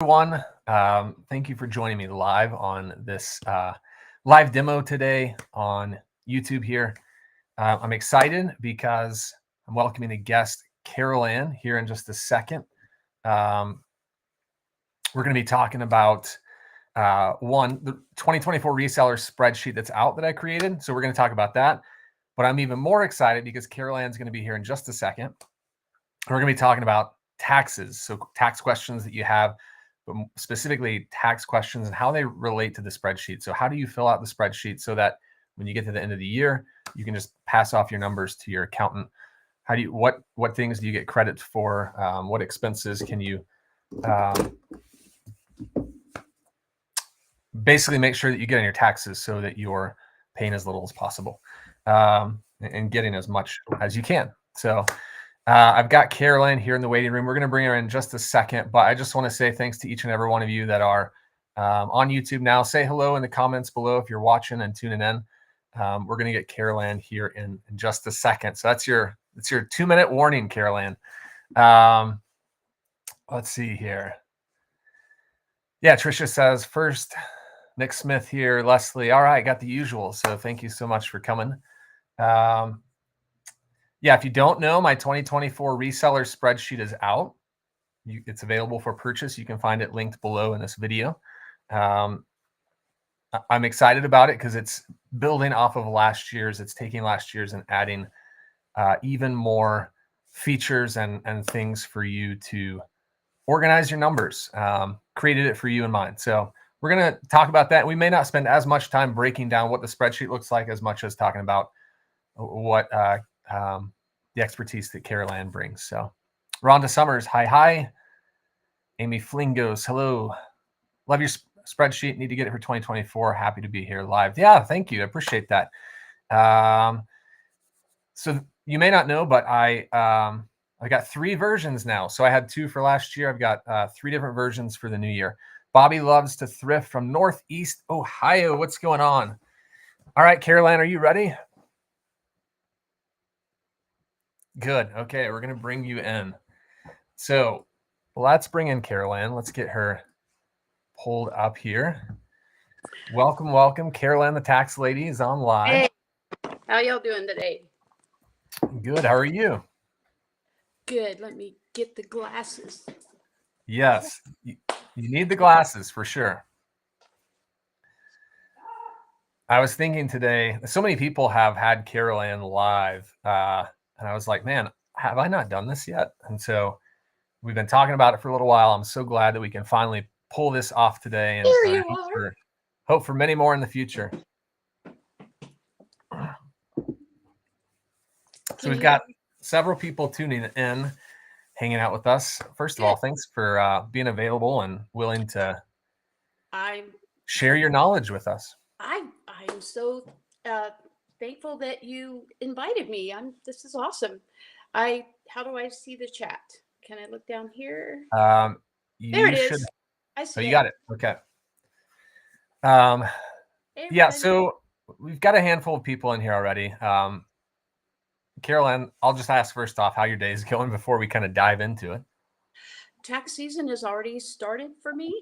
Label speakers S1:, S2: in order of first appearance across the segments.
S1: Everyone. Thank you for joining me live on this live demo today on YouTube here. I'm excited because I'm welcoming a guest, Carolann, here in just a second. We're going to be talking about the 2024 reseller spreadsheet that's out that I created. So we're going to talk about that. But I'm even more excited because Carolann's going to be here in just a second. We're going to be talking about taxes. So tax questions that you have, but specifically tax questions and how they relate to the spreadsheet. So how do you fill out the spreadsheet so that when you get to the end of the year, you can just pass off your numbers to your accountant? How do you, what things do you get credit for? What expenses can you basically make sure that you get on your taxes so that you're paying as little as possible and getting as much as you can. So I've got Carolann here in the waiting room. We're going to bring her in just a second, but I just want to say thanks to each and every one of you that are on YouTube now. Say hello in the comments below if you're watching and tuning in. We're going to get Carolann here in just a second. So that's your 2-minute warning, Carolann. Let's see here. Yeah, Tricia says first, Nick Smith here, Leslie. All right, got the usual. So thank you so much for coming. Yeah, if you don't know, my 2024 reseller spreadsheet is out. It's available for purchase. You can find it linked below in this video. I'm excited about it because it's building off of last year's. It's taking last year's and adding even more features and things for you to organize your numbers. Created it for you in mind. So we're going to talk about that. We may not spend as much time breaking down what the spreadsheet looks like as much as talking about what the expertise that Carolann brings. So Rhonda Summers, hi. Amy Flingos, hello. Love your spreadsheet. Need to get it for 2024. Happy to be here live. Yeah, thank you. I appreciate that. So you may not know, but I got 3 versions now. So I had 2 for last year. I've got 3 different versions for the new year. Bobby loves to thrift from Northeast Ohio. What's going on? All right, Carolann, are you ready? Good. Okay, we're going to bring you in. So let's bring in Carolann. Let's get her pulled up here. Welcome. Carolann, the tax lady, is on live.
S2: Hey, how y'all doing today?
S1: Good. How are you?
S2: Good. Let me get the glasses.
S1: Yes, you need the glasses for sure. I was thinking today, so many people have had Carolann live, and I was like, man, have I not done this yet? And so we've been talking about it for a little while. I'm so glad that we can finally pull this off today, and hope for many more in the future. So we've got several people tuning in, hanging out with us. First of all, thanks for being available and willing to share your knowledge with us.
S2: I'm so thankful that you invited me. This is awesome. How do I see the chat? Can I look down here? There it is. I see.
S1: Oh, you got it. Okay. Yeah. So we've got a handful of people in here already. Carolann, I'll just ask first off how your day is going before we kind of dive into it.
S2: Tax season has already started for me.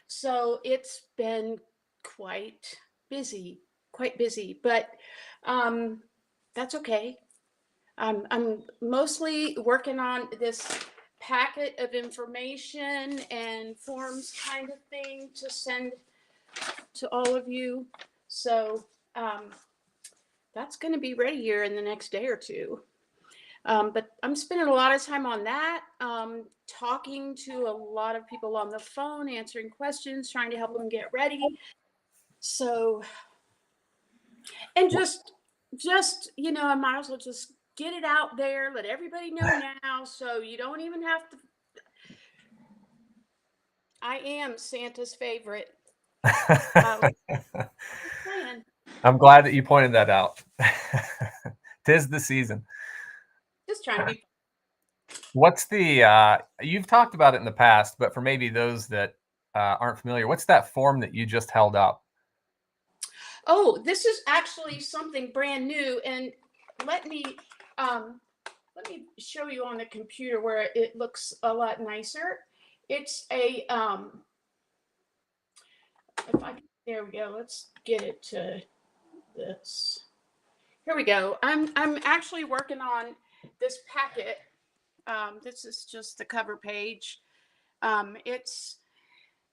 S2: So it's been quite busy, but that's okay. I'm mostly working on this packet of information and forms kind of thing to send to all of you. So that's going to be ready here in the next day or two. But I'm spending a lot of time on that, talking to a lot of people on the phone, answering questions, trying to help them get ready. So, and just I might as well just get it out there, let everybody know now, so you don't even have to. I am Santa's favorite.
S1: I'm glad that you pointed that out. 'Tis the season.
S2: Just trying to be.
S1: What's the you've talked about it in the past, but for maybe those that aren't familiar, what's that form that you just held up?
S2: Oh, this is actually something brand new, and let me show you on the computer where it looks a lot nicer. It's a if I there we go. Let's get it to this. Here we go. I'm actually working on this packet. This is just the cover page. Um, it's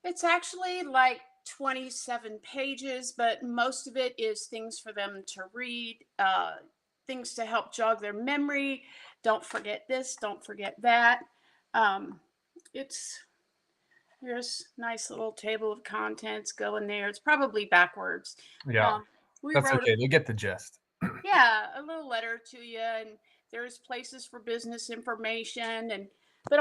S2: it's actually like 27 pages, but most of it is things for them to read, things to help jog their memory. Don't forget this, don't forget that. Um, it's Here's nice little table of contents going there. It's probably backwards.
S1: Yeah,
S2: Um, we
S1: that's
S2: wrote
S1: okay. You'll get the gist.
S2: yeah, a little letter to you, and there's places for business information, but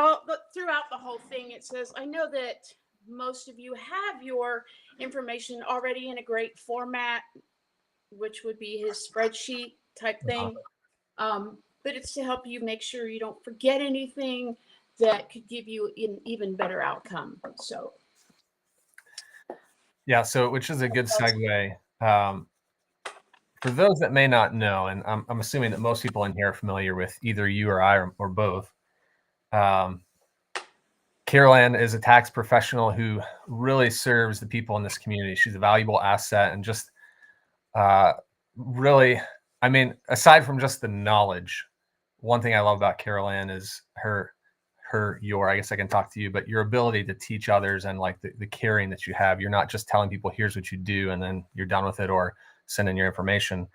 S2: throughout the whole thing it says, I know that most of you have your information already in a great format, which would be his spreadsheet type
S1: Uh-huh.
S2: thing. But it's to help you make sure you don't forget anything that could give you an even better outcome. So
S1: Yeah, so which is a good segue. For those that may not know, and I'm assuming that most people in here are familiar with either you or I or both. Um, Carolann is a tax professional who really serves the people in this community. She's a valuable asset and just uh, really, I mean, aside from just the knowledge, one thing I love about Carolann is I guess I can talk to you, but your ability to teach others and like the caring that you have. You're not just telling people, here's what you do, and then you're done with it, or sending your information.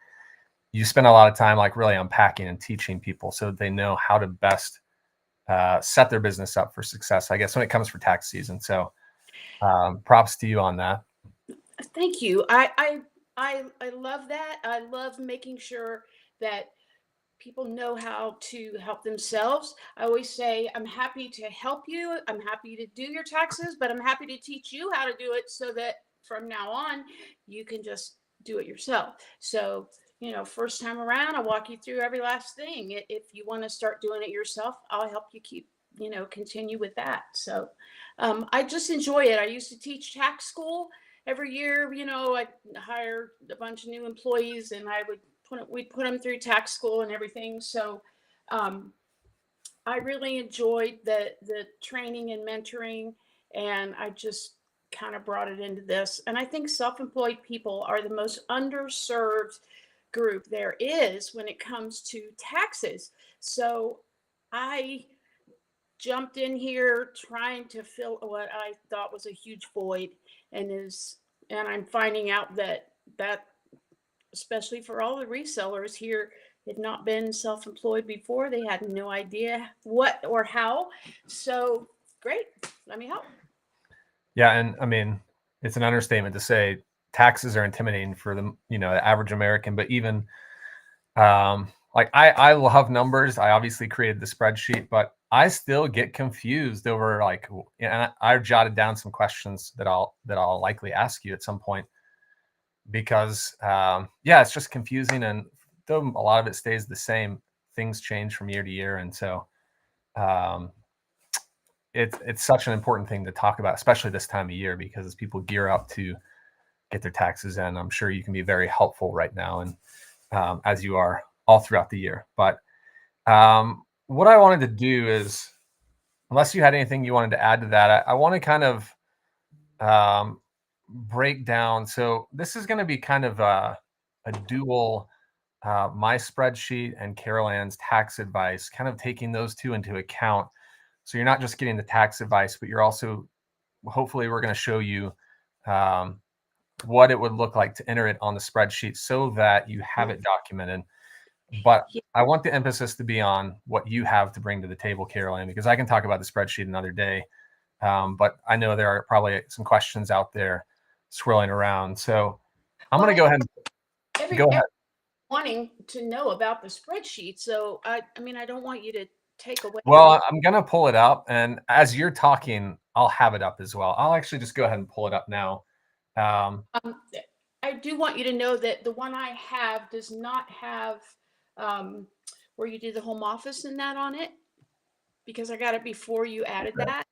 S1: You spend a lot of time like really unpacking and teaching people so that they know how to best set their business up for success, I guess, when it comes for tax season. So props to you on that.
S2: thank you. I love that. I love making sure that people know how to help themselves. I always say, I'm happy to help you. I'm happy to do your taxes, but I'm happy to teach you how to do it so that from now on, you can just do it yourself. So, first time around, I'll walk you through every last thing. If you want to start doing it yourself, I'll help you continue with that. So, I just enjoy it. I used to teach tax school every year. I'd hire a bunch of new employees and we'd put them through tax school and everything. So um, I really enjoyed the training and mentoring, and I just kind of brought it into this. And I think self-employed people are the most underserved group there is when it comes to taxes. So I jumped in here trying to fill what I thought was a huge void, and I'm finding out that especially for all the resellers here had not been self-employed before. They had no idea what or how. So great, let me help.
S1: Yeah, and I mean, it's an understatement to say taxes are intimidating for the average American, but even like I love numbers. I obviously created the spreadsheet, but I still get confused over like, and I've jotted down some questions that I'll likely ask you at some point because yeah, it's just confusing, and though a lot of it stays the same, things change from year to year, and so um, it's such an important thing to talk about, especially this time of year, because as people gear up to get their taxes in, I'm sure you can be very helpful right now, and as you are all throughout the year. But what I wanted to do is, unless you had anything you wanted to add to that, I want to kind of break down. So this is going to be kind of a dual my spreadsheet and Carolann's tax advice, kind of taking those two into account. So you're not just getting the tax advice, but you're also, hopefully we're going to show you what it would look like to enter it on the spreadsheet so that you have it documented. But I want the emphasis to be on what you have to bring to the table, Carolann, because I can talk about the spreadsheet another day. But I know there are probably some questions out there swirling around. So I'm going to go ahead and go ahead.
S2: Wanting to know about the spreadsheet. So I mean, I don't want you to take away.
S1: Well, I'm going to pull it up, and as you're talking, I'll have it up as well. I'll actually just go ahead and pull it up now.
S2: I do want you to know that the one I have does not have where you do the home office and that on it, because I got it before you added that.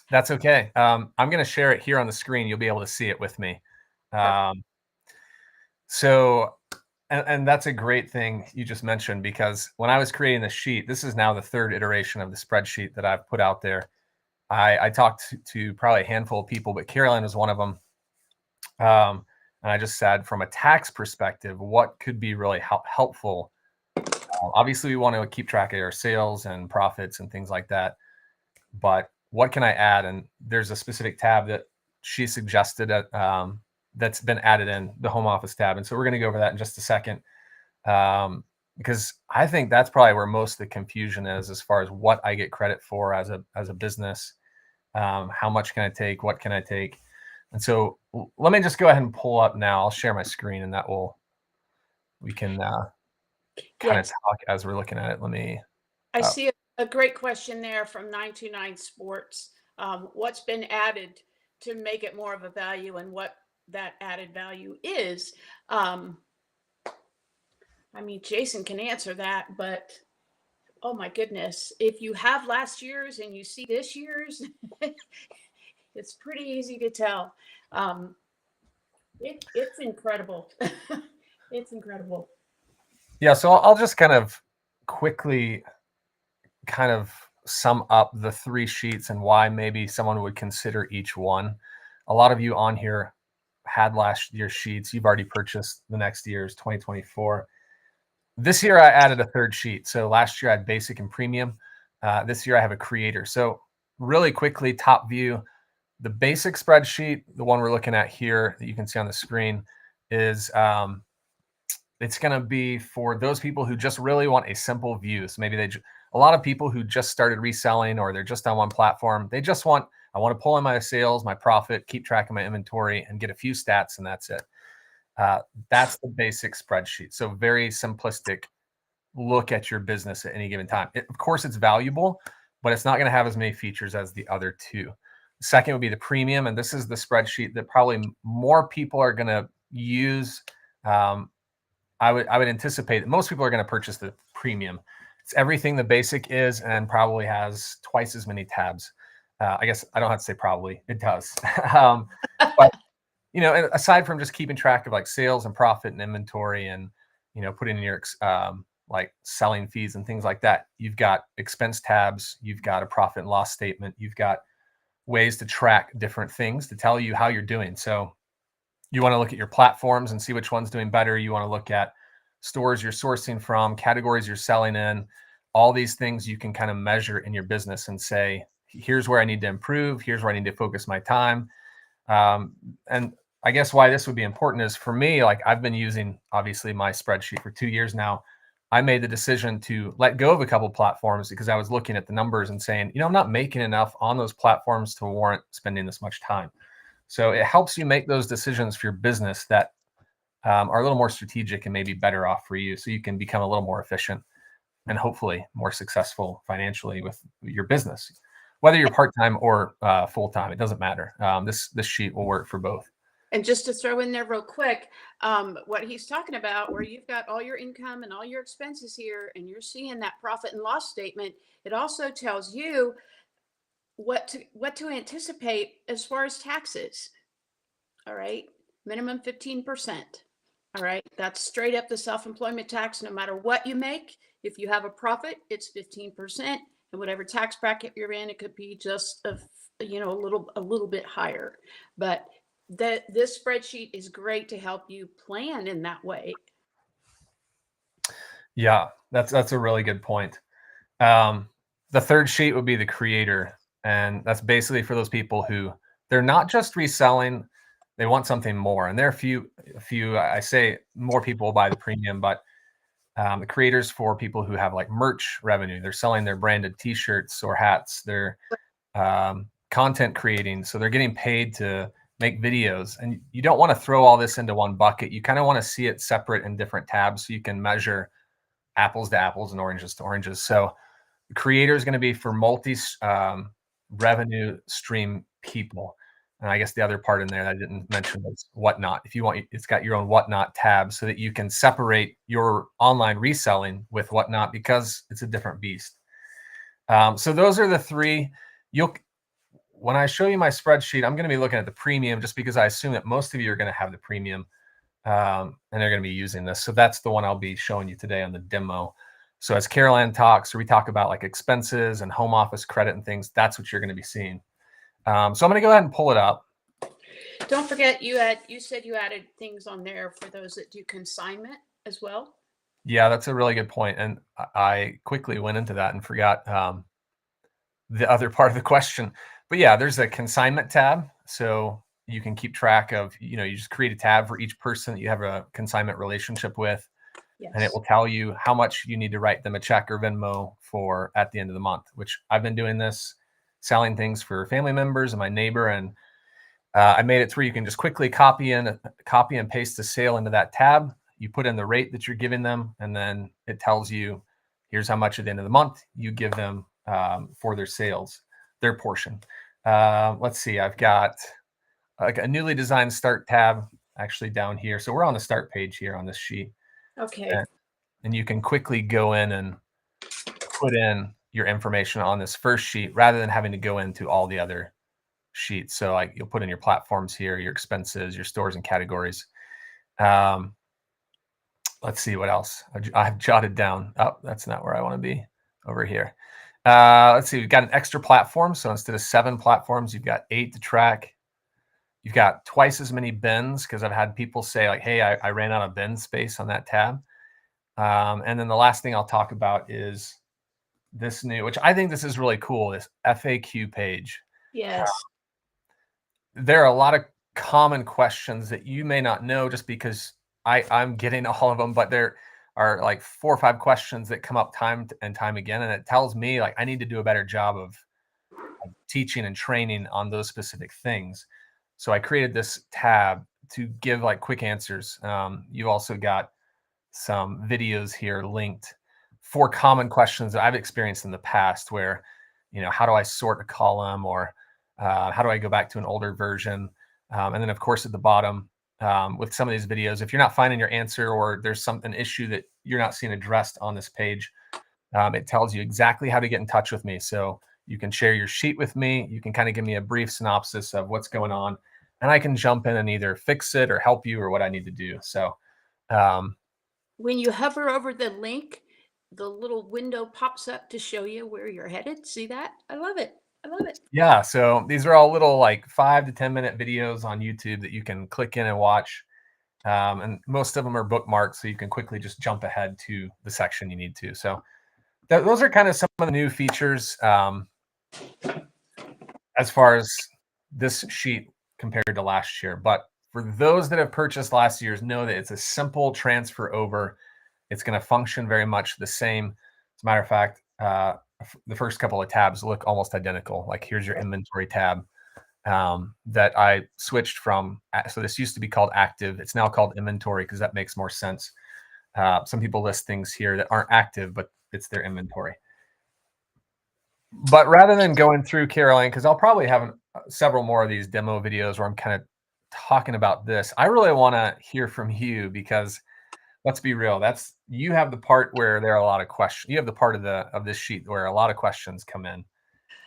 S1: That's okay. I'm going to share it here on the screen. You'll be able to see it with me. So, and that's a great thing you just mentioned, because when I was creating the sheet, this is now the third iteration of the spreadsheet that I've put out there. I talked to probably a handful of people, but Carolann was one of them. And I just said, from a tax perspective, what could be really helpful? Obviously, we want to keep track of our sales and profits and things like that. But what can I add? And there's a specific tab that she suggested that's been added in the home office tab. And so we're going to go over that in just a second. Because I think that's probably where most of the confusion is as far as what I get credit for as a business. How much can I take? What can I take? And so let me just go ahead and pull up now. I'll share my screen, and we can kind of
S2: Yes,
S1: talk as we're looking at it. Let me.
S2: I see a great question there from 929 Sports. What's been added to make it more of a value, and what that added value is? I mean, Jason can answer that, but oh my goodness, if you have last year's and you see this year's, it's pretty easy to tell. Um, it's incredible. It's incredible.
S1: Yeah, so I'll just kind of quickly kind of sum up the 3 sheets and why maybe someone would consider each one. A lot of you on here had last year's sheets. You've already purchased the next year's 2024. This year I added a 3rd sheet. So last year I had basic and premium. This year I have a creator. So really quickly, top view, the basic spreadsheet, the one we're looking at here that you can see on the screen, is it's going to be for those people who just really want a simple view. So maybe a lot of people who just started reselling, or they're just on one platform, they just want, I want to pull in my sales, my profit, keep track of my inventory, and get a few stats, and that's it. That's the basic spreadsheet. So very simplistic look at your business at any given time. Of course, it's valuable, but it's not going to have as many features as the other 2. The second would be the premium, and this is the spreadsheet that probably more people are going to use. I would anticipate that most people are going to purchase the premium. It's everything the basic is, and probably has twice as many tabs. I guess I don't have to say probably, it does. But aside from just keeping track of like sales and profit and inventory, and putting in your like selling fees and things like that, you've got expense tabs, you've got a profit and loss statement, you've got ways to track different things to tell you how you're doing. So you want to look at your platforms and see which one's doing better. You want to look at stores you're sourcing from, categories you're selling in, all these things you can kind of measure in your business and say, here's where I need to improve. Here's where I need to focus my time. And I guess why this would be important is, for me, like, I've been using obviously my spreadsheet for 2 years now. I made the decision to let go of a couple of platforms because I was looking at the numbers and saying, I'm not making enough on those platforms to warrant spending this much time. So it helps you make those decisions for your business that are a little more strategic and maybe better off for you, so you can become a little more efficient and hopefully more successful financially with your business. Whether you're part-time or full-time, it doesn't matter. This sheet will work for both.
S2: And just to throw in there real quick, what he's talking about, where you've got all your income and all your expenses here, and you're seeing that profit and loss statement, it also tells you what to anticipate as far as taxes. All right, minimum 15%. All right, that's straight up the self-employment tax. No matter what you make, if you have a profit, it's 15%, and whatever tax bracket you're in, it could be just a little bit higher. But this spreadsheet is great to help you plan in that way.
S1: Yeah, that's a really good point. The 3rd sheet would be the creator, and that's basically for those people who, they're not just reselling, they want something more. And there are a few, I say more people will buy the premium, but the creators for people who have like merch revenue. They're selling their branded t-shirts or hats. They're content creating, so they're getting paid to make videos. And you don't want to throw all this into one bucket. You kind of want to see it separate in different tabs so you can measure apples to apples and oranges to oranges. So the creator is going to be for multi revenue stream people. And I guess the other part in there that I didn't mention is Whatnot. If you want, it's got your own Whatnot tab so that you can separate your online reselling with Whatnot, because it's a different beast. So those are the 3. When I show you my spreadsheet, I'm going to be looking at the premium, just because I assume that most of you are going to have the premium, and they're going to be using this. So that's the one I'll be showing you today on the demo. So as Carolann talks, or we talk about like expenses and home office credit and things, that's what you're going to be seeing. So I'm going to go ahead and pull it up.
S2: Don't forget you said you added things on there for those that do consignment as well.
S1: Yeah, that's a really good point. And I quickly went into that and forgot the other part of the question. But yeah, there's a consignment tab. So you can keep track of, you just create a tab for each person that you have a consignment relationship with.
S2: Yes.
S1: And it will tell you how much you need to write them a check or Venmo for at the end of the month, which I've been doing this, selling things for family members and my neighbor. And I made it through. You can just quickly copy and paste the sale into that tab. You put in the rate that you're giving them, and then it tells you, here's how much at the end of the month you give them for their sales, their portion. Let's see. I've got like a newly designed start tab actually down here. So we're on the start page here on this sheet.
S2: Okay.
S1: And you can quickly go in and put in your information on this first sheet rather than having to go into all the other sheets. So like you'll put in your platforms here, your expenses, your stores and categories. Let's see what else I've jotted down. Oh, that's not where I want to be. Over here. Let's see. We've got an extra platform. So instead of 7 platforms, you've got 8 to track. You've got twice as many bins because I've had people say like, hey, I ran out of bin space on that tab. And then the last thing I'll talk about is this new, which I think this is really cool, this FAQ page.
S2: Yes.
S1: There are a lot of common questions that you may not know just because I'm getting all of them, but there are like 4 or 5 questions that come up time and time again. And it tells me like I need to do a better job of teaching and training on those specific things. So I created this tab to give like quick answers. You've also got some videos here linked for common questions that I've experienced in the past where, how do I sort a column, or how do I go back to an older version? And then of course at the bottom with some of these videos, if you're not finding your answer or there's an issue that you're not seeing addressed on this page, it tells you exactly how to get in touch with me. So you can share your sheet with me. You can kind of give me a brief synopsis of what's going on, and I can jump in and either fix it or help you or what I need to do. So
S2: when you hover over the link, the little window pops up to show you where you're headed. See that? I love it. I love it.
S1: Yeah. So these are all little like 5 to 10 minute videos on YouTube that you can click in and watch. And most of them are bookmarked, so you can quickly just jump ahead to the section you need to. So those are kind of some of the new features as far as this sheet compared to last year. But for those that have purchased last year's, know that it's a simple transfer over. It's going to function very much the same. As a matter of fact, the first couple of tabs look almost identical. Like here's your inventory tab that I switched from. So this used to be called active. It's now called inventory because that makes more sense. Some people list things here that aren't active, but it's their inventory. But rather than going through Carolann, because I'll probably have several more of these demo videos where I'm kind of talking about this, I really want to hear from you because let's be real. You have the part where there are a lot of questions. You have the part of this sheet where a lot of questions come in.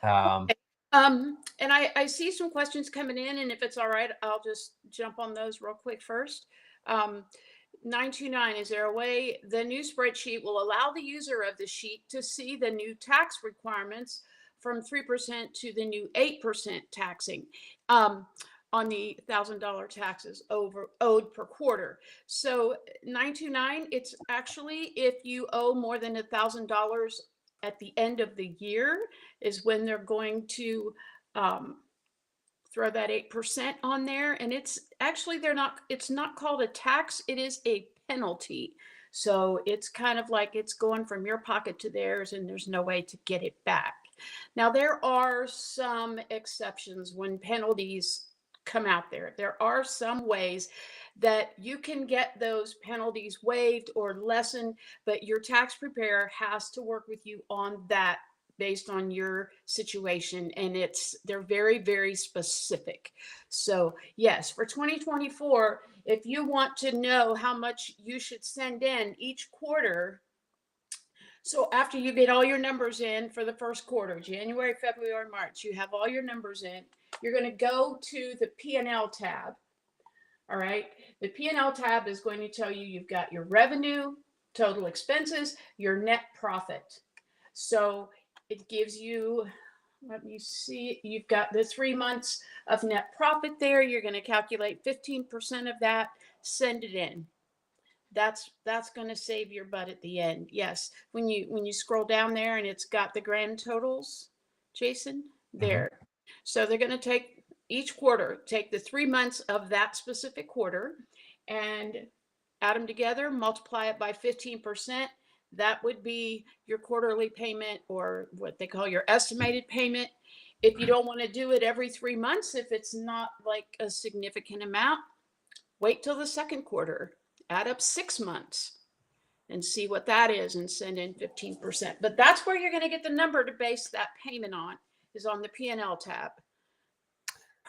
S2: And I see some questions coming in, and if it's all right, I'll just jump on those real quick first. 929, is there a way the new spreadsheet will allow the user of the sheet to see the new tax requirements from 3% to the new 8% taxing on the $1,000 taxes owed per quarter? So 929, it's actually if you owe more than $1,000 at the end of the year is when they're going to throw that 8% on there. And it's actually, it's not called a tax, it is a penalty. So it's kind of like it's going from your pocket to theirs, and there's no way to get it back. Now, there are some exceptions when penalties come out there. There are some ways that you can get those penalties waived or lessened, but your tax preparer has to work with you on that based on your situation, and they're very, very specific. So yes, for 2024, if you want to know how much you should send in each quarter, so after you get all your numbers in for the first quarter, January, February, March, you have all your numbers in, you're going to go to the P&L tab. All right, the P&L tab is going to tell you you've got your revenue, total expenses, your net profit. So it gives you, let me see, you've got the 3 months of net profit there. You're going to calculate 15% of that, send it in. That's going to save your butt at the end. Yes, when you scroll down there and it's got the grand totals, Jason, there. So they're going to take each quarter, take the 3 months of that specific quarter and add them together, multiply it by 15%. That would be your quarterly payment, or what they call your estimated payment. If you don't want to do it every 3 months, if it's not like a significant amount, wait till the second quarter, add up 6 months and see what that is and send in 15%. But that's where you're going to get the number to base that payment on, is on the P&L tab.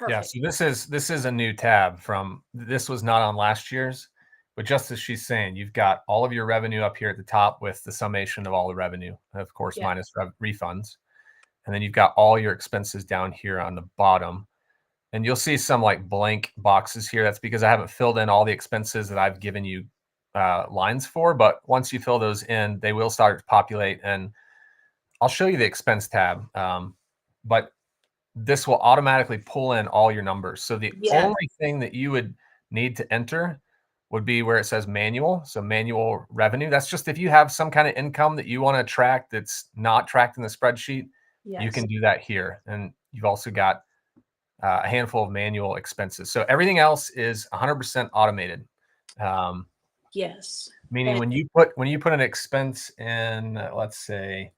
S1: Yeah,
S2: Perfect.
S1: so this is a new tab from, this was not on last year's, but just as she's saying, you've got all of your revenue up here at the top with the summation of all the revenue, of course,
S2: Yeah.
S1: minus refunds. And then you've got all your expenses down here on the bottom. And you'll see some like blank boxes here. That's because I haven't filled in all the expenses that I've given you lines for. But once you fill those in, they will start to populate. And I'll show you the expense tab. But this will automatically pull in all your numbers. So the
S2: Yeah.
S1: only thing that you would need to enter would be where it says manual. So manual revenue. That's just if you have some kind of income that you want to track that's not tracked in the spreadsheet, you
S2: Yes.
S1: can do that here. And you've also got a handful of manual expenses. So everything else is 100% automated.
S2: Yes.
S1: Meaning
S2: And
S1: when you put an expense in, let's say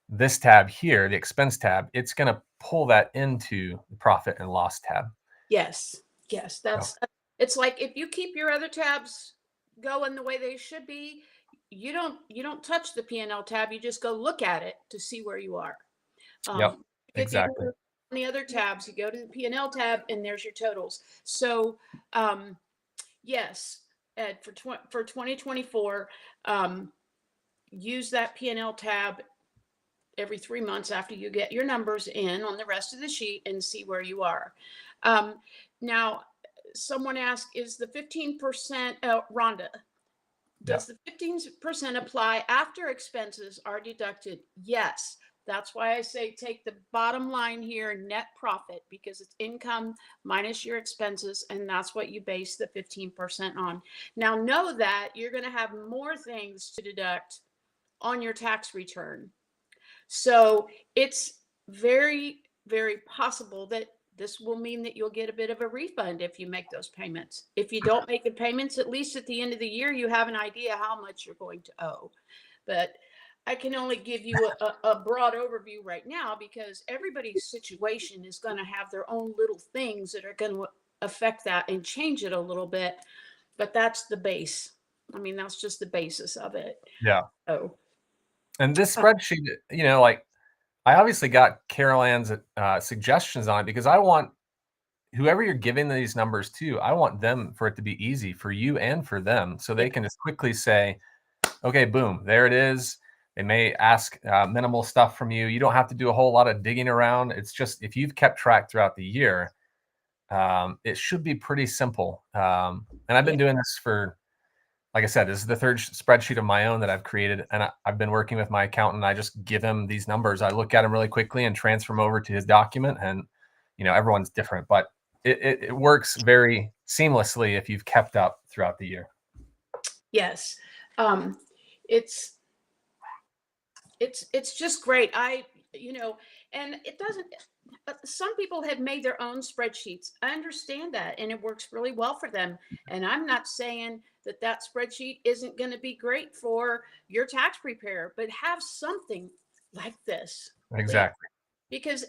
S1: this tab here, the expense tab, it's going to pull that into the profit and loss tab.
S2: yes. Yes.
S1: So,
S2: It's like if you keep your other tabs going the way they should be, you don't touch the P&L tab. You just go look at it to see where you are.
S1: yep,
S2: Get
S1: exactly.
S2: the other tabs, you go to the P&L tab and there's your totals. So yes, Ed, for 2024, use that P&L tab every 3 months after you get your numbers in on the rest of the sheet and see where you are. Now, someone asked, is the 15%, Rhonda, does the 15% apply after expenses are deducted? Yes. That's why I say take the bottom line here, net profit, because it's income minus your expenses, and that's what you base the 15% on. Now, know that you're going to have more things to deduct on your tax return. So it's very, very possible that this will mean that you'll get a bit of a refund if you make those payments. If you don't make the payments, at least at the end of the year, you have an idea how much you're going to owe. But I can only give you a broad overview right now, because everybody's situation is going to have their own little things that are going to affect that and change it a little bit. But that's the base. I mean, that's just the basis of it.
S1: Yeah.
S2: Oh,
S1: And this spreadsheet, you know, like I obviously got Carolann's suggestions on it because I want whoever you're giving these numbers to, I want them for it to be easy for you and for them. So they can just quickly say, okay, boom, there it is. They may ask minimal stuff from you. You don't have to do a whole lot of digging around. It's just, if you've kept track throughout the year, it should be pretty simple. And I've been doing this for, like I said, this is the third spreadsheet of my own that I've created. And I've been working with my accountant. I just give him these numbers. I look at them really quickly and transfer them over to his document. And, you know, everyone's different, but it works very seamlessly if you've kept up throughout the year.
S2: yes. It's just great. And it doesn't, some people have made their own spreadsheets. I understand that, and it works really well for them. And I'm not saying that spreadsheet isn't going to be great for your tax preparer, but have something like this.
S1: Exactly.
S2: Because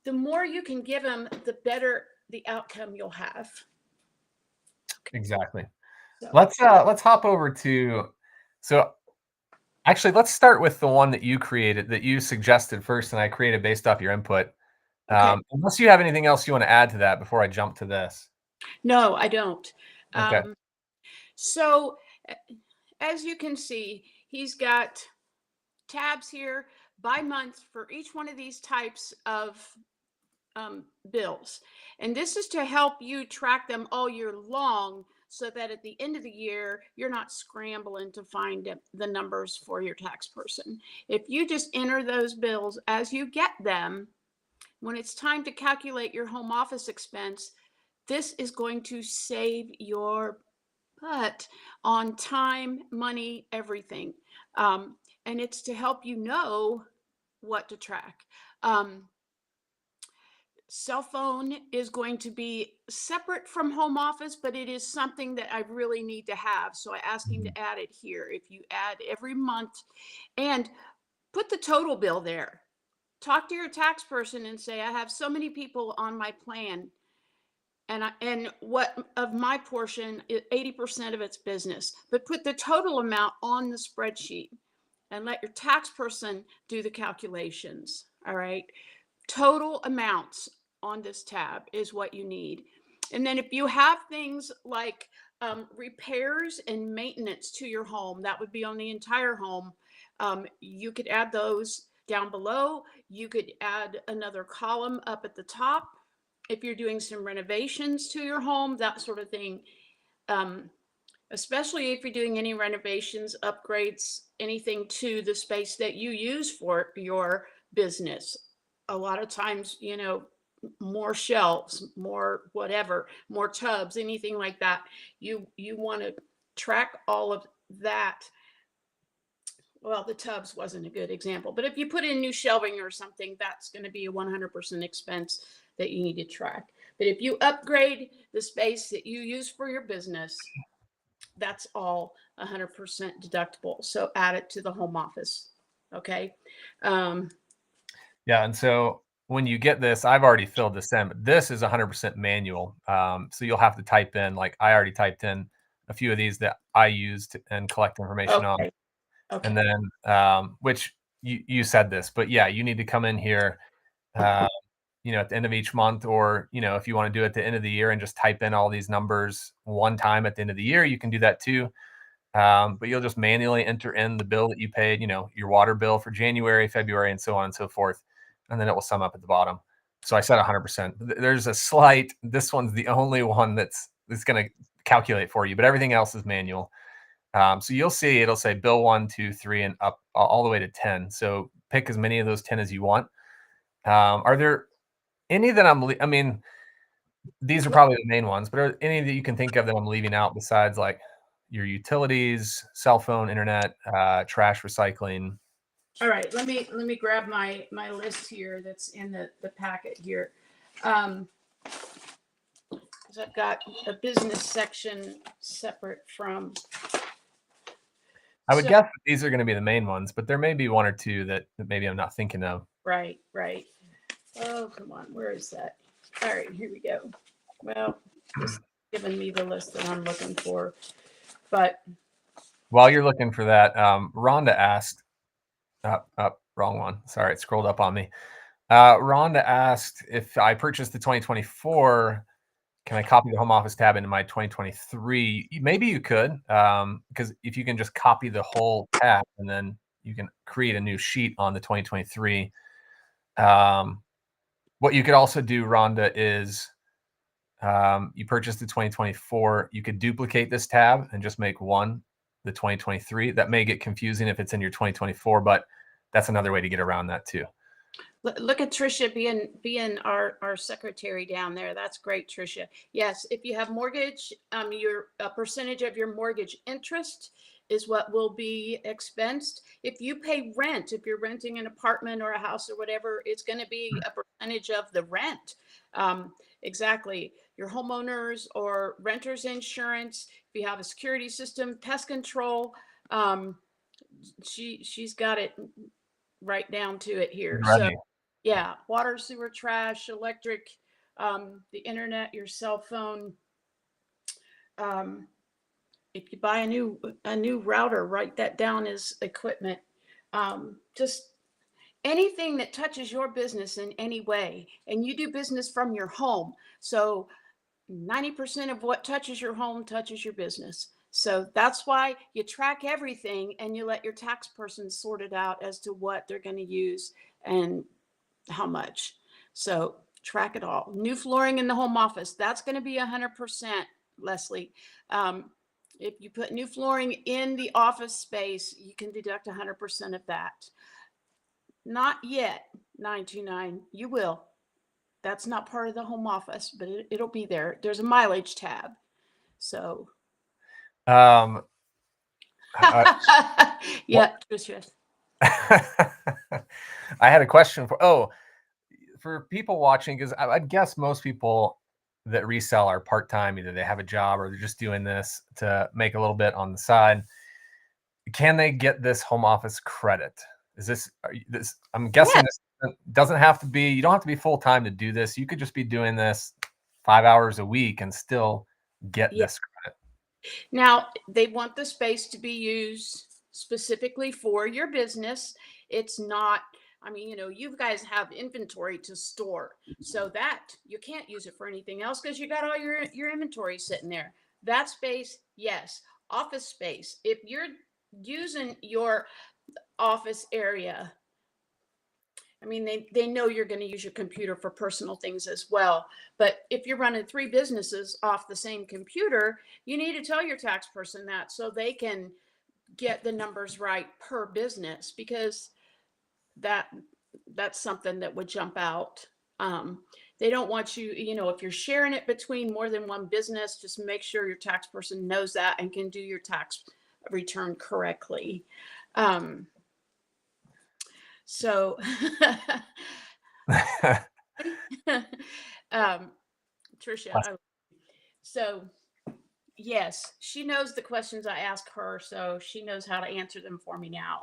S2: the more you can give them, the better the outcome you'll have.
S1: Exactly.
S2: So,
S1: Let's hop over to, so actually let's start with the one that you created, that you suggested first, and I created based off your input. Unless you have anything else you want to add to that before I jump to this.
S2: no, I don't.
S1: Okay.
S2: So as you can see, he's got tabs here by month for each one of these types of bills. And this is to help you track them all year long, so that at the end of the year, you're not scrambling to find the numbers for your tax person. If you just enter those bills as you get them, when it's time to calculate your home office expense, this is going to save your butt on time, money, everything. And it's to help you know what to track. Um, Cell phone is going to be separate from home office, but it is something that I really need to have. So I ask him
S1: Mhm.
S2: to add it here. If you add every month and put the total bill there, talk to your tax person and say, I have so many people on my plan. And what of my portion, 80% of it's business, but put the total amount on the spreadsheet and let your tax person do the calculations. All right. Total amounts on this tab is what you need. And then if you have things like repairs and maintenance to your home, that would be on the entire home. You could add those down below. You could add another column up at the top. If you're doing some renovations to your home, that sort of thing. Um, Especially if you're doing any renovations, upgrades, anything to the space that you use for your business. A lot of times, more shelves, more whatever, more tubs, anything like that. You want to track all of that. Well, the tubs wasn't a good example, but if you put in new shelving or something, that's going to be a 100% expense that you need to track. But if you upgrade the space that you use for your business, that's all 100% deductible. So add it to the home office. Okay. Um,
S1: Yeah, and so when you get this, I've already filled this in, but this is 100% manual. So you'll have to type in, like I already typed in a few of these that I used and collect information on.
S2: okay.
S1: And
S2: Okay.
S1: then, which you said this, but yeah, you need to come in here, uh, at the end of each month, or, if you want to do it at the end of the year and just type in all these numbers one time at the end of the year, you can do that too. But you'll just manually enter in the bill that you paid, your water bill for January, February, and so on and so forth. And then it will sum up at the bottom. So I said 100%. There's a slight, this one's the only one that's going to calculate for you, but everything else is manual. So you'll see, it'll say bill 1, 2, 3, and up all the way to 10. So pick as many of those 10 as you want. Are there any that I mean, these are probably the main ones, but are any that you can think of that I'm leaving out besides like your utilities, cell phone, internet, trash, recycling?
S2: All right. Let me grab my list here that's in the packet here. Um, 'Cause I've got a business section separate from.
S1: I would
S2: So
S1: guess that these are going to be the main ones, but there may be one or two that maybe I'm not thinking of.
S2: right, right. Oh, come on. Where is that? All right, here we go. Well, it's giving me the list that I'm looking for. But
S1: While you're looking for that, Rhonda asked, wrong one. Sorry, it scrolled up on me. Rhonda asked if I purchased the 2024, can I copy the home office tab into my 2023? Maybe you could, because if you can just copy the whole tab and then you can create a new sheet on the 2023. What you could also do, Rhonda, is you purchased the 2024. You could duplicate this tab and just make one the 2023. That may get confusing if it's in your 2024, but that's another way to get around that too.
S2: look at Tricia being our secretary down there. That's great, Tricia. Yes, if you have mortgage, your a percentage of your mortgage interest is what will be expensed. If you pay rent, if you're renting an apartment or a house or whatever, it's going to be a percentage of the rent. Exactly. Your homeowners or renters insurance. If you have a security system, pest control. She's got it right down to it here. So
S1: Ready.
S2: yeah, water, sewer, trash, electric, the internet, your cell phone. Um, if you buy a new router, write that down as equipment. Just anything that touches your business in any way, and you do business from your home. So 90% of what touches your home touches your business. So that's why you track everything and you let your tax person sort it out as to what they're going to use and how much. So track it all. New flooring in the home office, that's going to be 100%. Leslie. If you put new flooring in the office space, you can deduct 100% of that. Not yet, 929. You will. That's not part of the home office, but it'll be there. There's a mileage tab. So,
S1: Um,
S2: yeah, Tricia.
S1: I had a question for people watching, because I'd guess most people that resell are part-time. Either they have a job or they're just doing this to make a little bit on the side. Can they get this home office credit? I'm guessing
S2: Yeah.
S1: this doesn't have to be, you don't have to be full-time to do this. You could just be doing this 5 hours a week and still get
S2: Yeah.
S1: this credit.
S2: Now, they want the space to be used specifically for your business. It's not, I mean, you guys have inventory to store. So that you can't use it for anything else because you got all your inventory sitting there. That space, yes. Office space. If you're using your office area, I mean, they know you're going to use your computer for personal things as well. But if you're running 3 businesses off the same computer, you need to tell your tax person that so they can get the numbers right per business, because that's something that would jump out. They don't want you, if you're sharing it between more than one business, just make sure your tax person knows that and can do your tax return correctly. So, Tricia, so yes, she knows the questions I ask her, so she knows how to answer them for me now.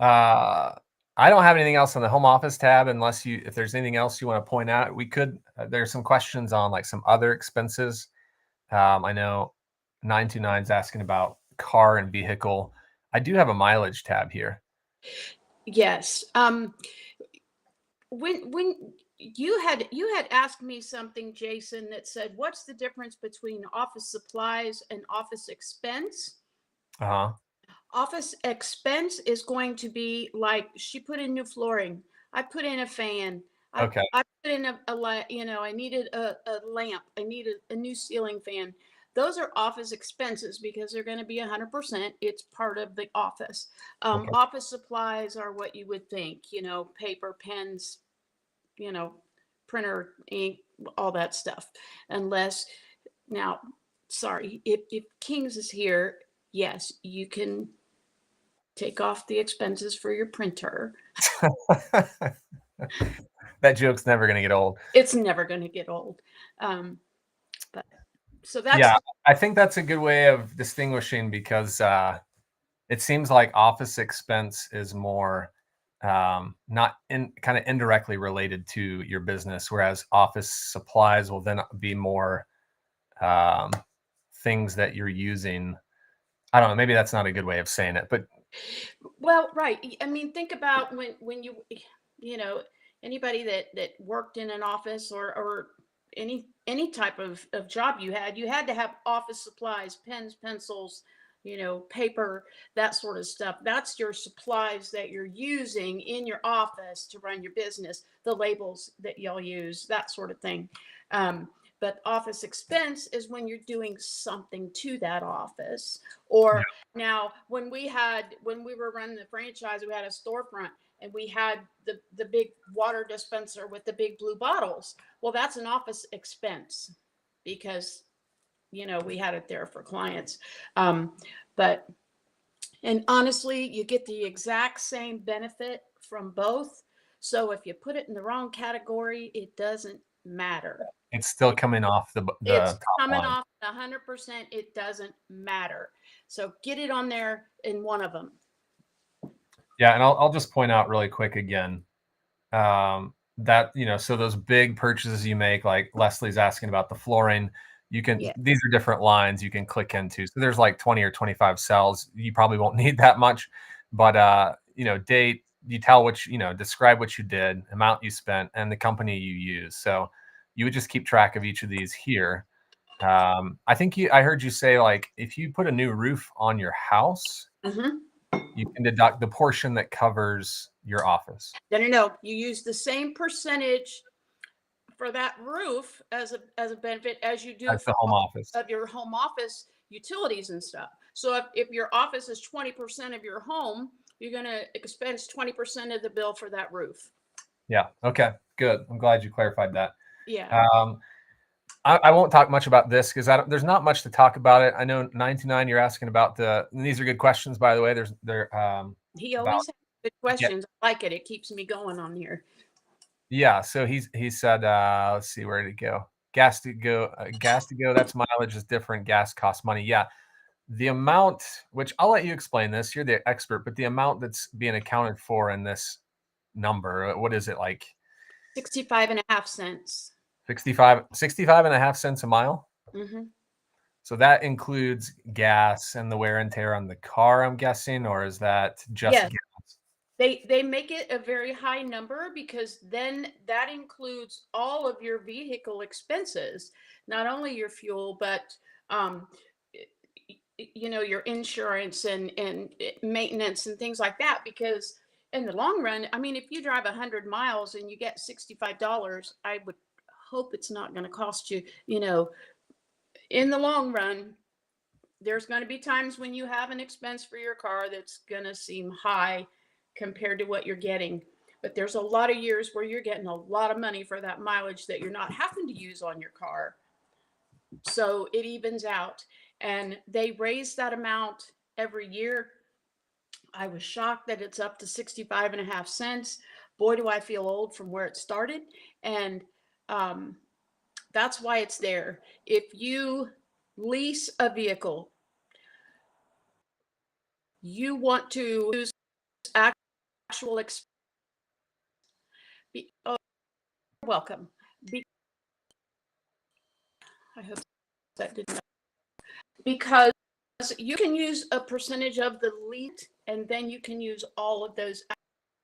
S1: I don't have anything else on the home office tab, if there's anything else you want to point out. We could, there's some questions on like some other expenses. I know 929 is asking about car and vehicle. I do have a mileage tab here.
S2: Yes. When you had asked me something, Jason, that said, what's the difference between office supplies and office expense?
S1: Uh-huh.
S2: Office expense is going to be like, she put in new flooring. I put in a fan.
S1: Okay.
S2: I put in I needed a lamp. I needed a new ceiling fan. Those are office expenses because they're going to be 100%. It's part of the office.
S1: Okay.
S2: Office supplies are what you would think, paper, pens, printer, ink, all that stuff. Unless now, sorry, if Kings is here, yes, you can take off the expenses for your printer.
S1: That joke's never going to get old.
S2: It's never going to get old. But so that's,
S1: yeah, I think that's a good way of distinguishing, because it seems like office expense is more not kind of indirectly related to your business, whereas office supplies will then be more things that you're using. I don't know, maybe that's not a good way of saying it, but
S2: well, right. I mean, think about when anybody that worked in an office or any type of job you had to have office supplies, pens, pencils, paper, that sort of stuff. That's your supplies that you're using in your office to run your business, the labels that y'all use, that sort of thing. But office expense is when you're doing something to that office. Or now when we were running the franchise, we had a storefront and we had the big water dispenser with the big blue bottles. Well, that's an office expense because we had it there for clients. But and honestly, you get the exact same benefit from both. So if you put it in the wrong category, it doesn't matter.
S1: it's still coming off the
S2: It's
S1: top
S2: coming
S1: line.
S2: off 100%. It doesn't matter. So get it on there in one of them.
S1: Yeah, and I'll just point out really quick again that so those big purchases you make, like Leslie's asking about the flooring, these are different lines you can click into. So there's like 20 or 25 cells. You probably won't need that much, but date, you tell describe what you did, amount you spent, and the company you use. So you would just keep track of each of these here. I think I heard you say, like, if you put a new roof on your house, you can deduct the portion that covers your office.
S2: No. You use the same percentage for that roof as a benefit as you do
S1: That's
S2: for
S1: the home
S2: all
S1: office.
S2: of your home office utilities and stuff. So if your office is 20% of your home, you're going to expense 20% of the bill for that roof.
S1: Yeah. Okay. Good. I'm glad you clarified that.
S2: Yeah.
S1: I won't talk much about this because there's not much to talk about it. I know 99. You're asking about and these are good questions, by the way. They're
S2: He
S1: about
S2: always has good questions. I like it. It keeps me going on here.
S1: yeah. So he said, let's see, where did it go? Gas to go. That's mileage is different. Gas costs money. Yeah. The amount, which I'll let you explain this. You're the expert, but the amount that's being accounted for in this number, what is it like?
S2: 65.5 cents.
S1: 65.5 cents a mile.
S2: Mm-hmm.
S1: So that includes gas and the wear and tear on the car, I'm guessing, or is that just
S2: Yes.
S1: gas?
S2: They make it a very high number because then that includes all of your vehicle expenses, not only your fuel, but um, your insurance and maintenance and things like that. Because in the long run, I mean, if you drive 100 miles and you get $65, I would hope it's not going to cost you. In the long run, there's going to be times when you have an expense for your car that's going to seem high compared to what you're getting. But there's a lot of years where you're getting a lot of money for that mileage that you're not having to use on your car. So it evens out. And they raise that amount every year. I was shocked that it's up to 65.5 cents. Boy, do I feel old from where it started. And that's why it's there. If you lease a vehicle, you want to use actual oh, welcome. I hope that didn't. Because you can use a percentage of the lease, and then you can use all of those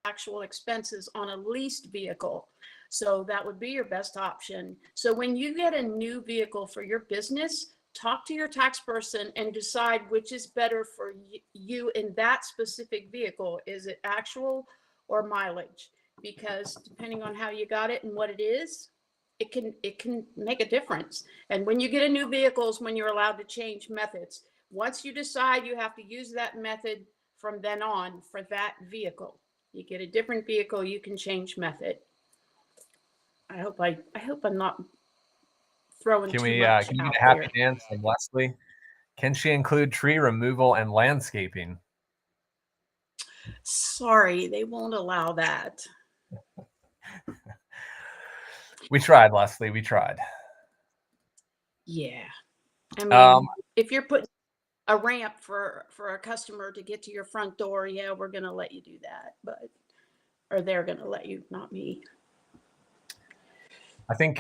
S2: actual expenses on a leased vehicle. So that would be your best option. So when you get a new vehicle for your business, talk to your tax person and decide which is better for you in that specific vehicle. Is it actual or mileage? Because depending on how you got it and what it is, it can make a difference. And when you get a new vehicle is when you're allowed to change methods. Once you decide you have to use that method from then on for that vehicle, you get a different vehicle, you can change method. I hope I'm not throwing
S1: Can
S2: too
S1: we
S2: much
S1: can you
S2: out
S1: get a happy
S2: there.
S1: dance from Leslie? Can she include tree removal and landscaping?
S2: Sorry, they won't allow that.
S1: We tried, Leslie. We tried.
S2: Yeah. I mean,
S1: Um,
S2: if you're putting a ramp for a customer to get to your front door, yeah, we're going to let you do that, or they're going to let you, not me.
S1: I think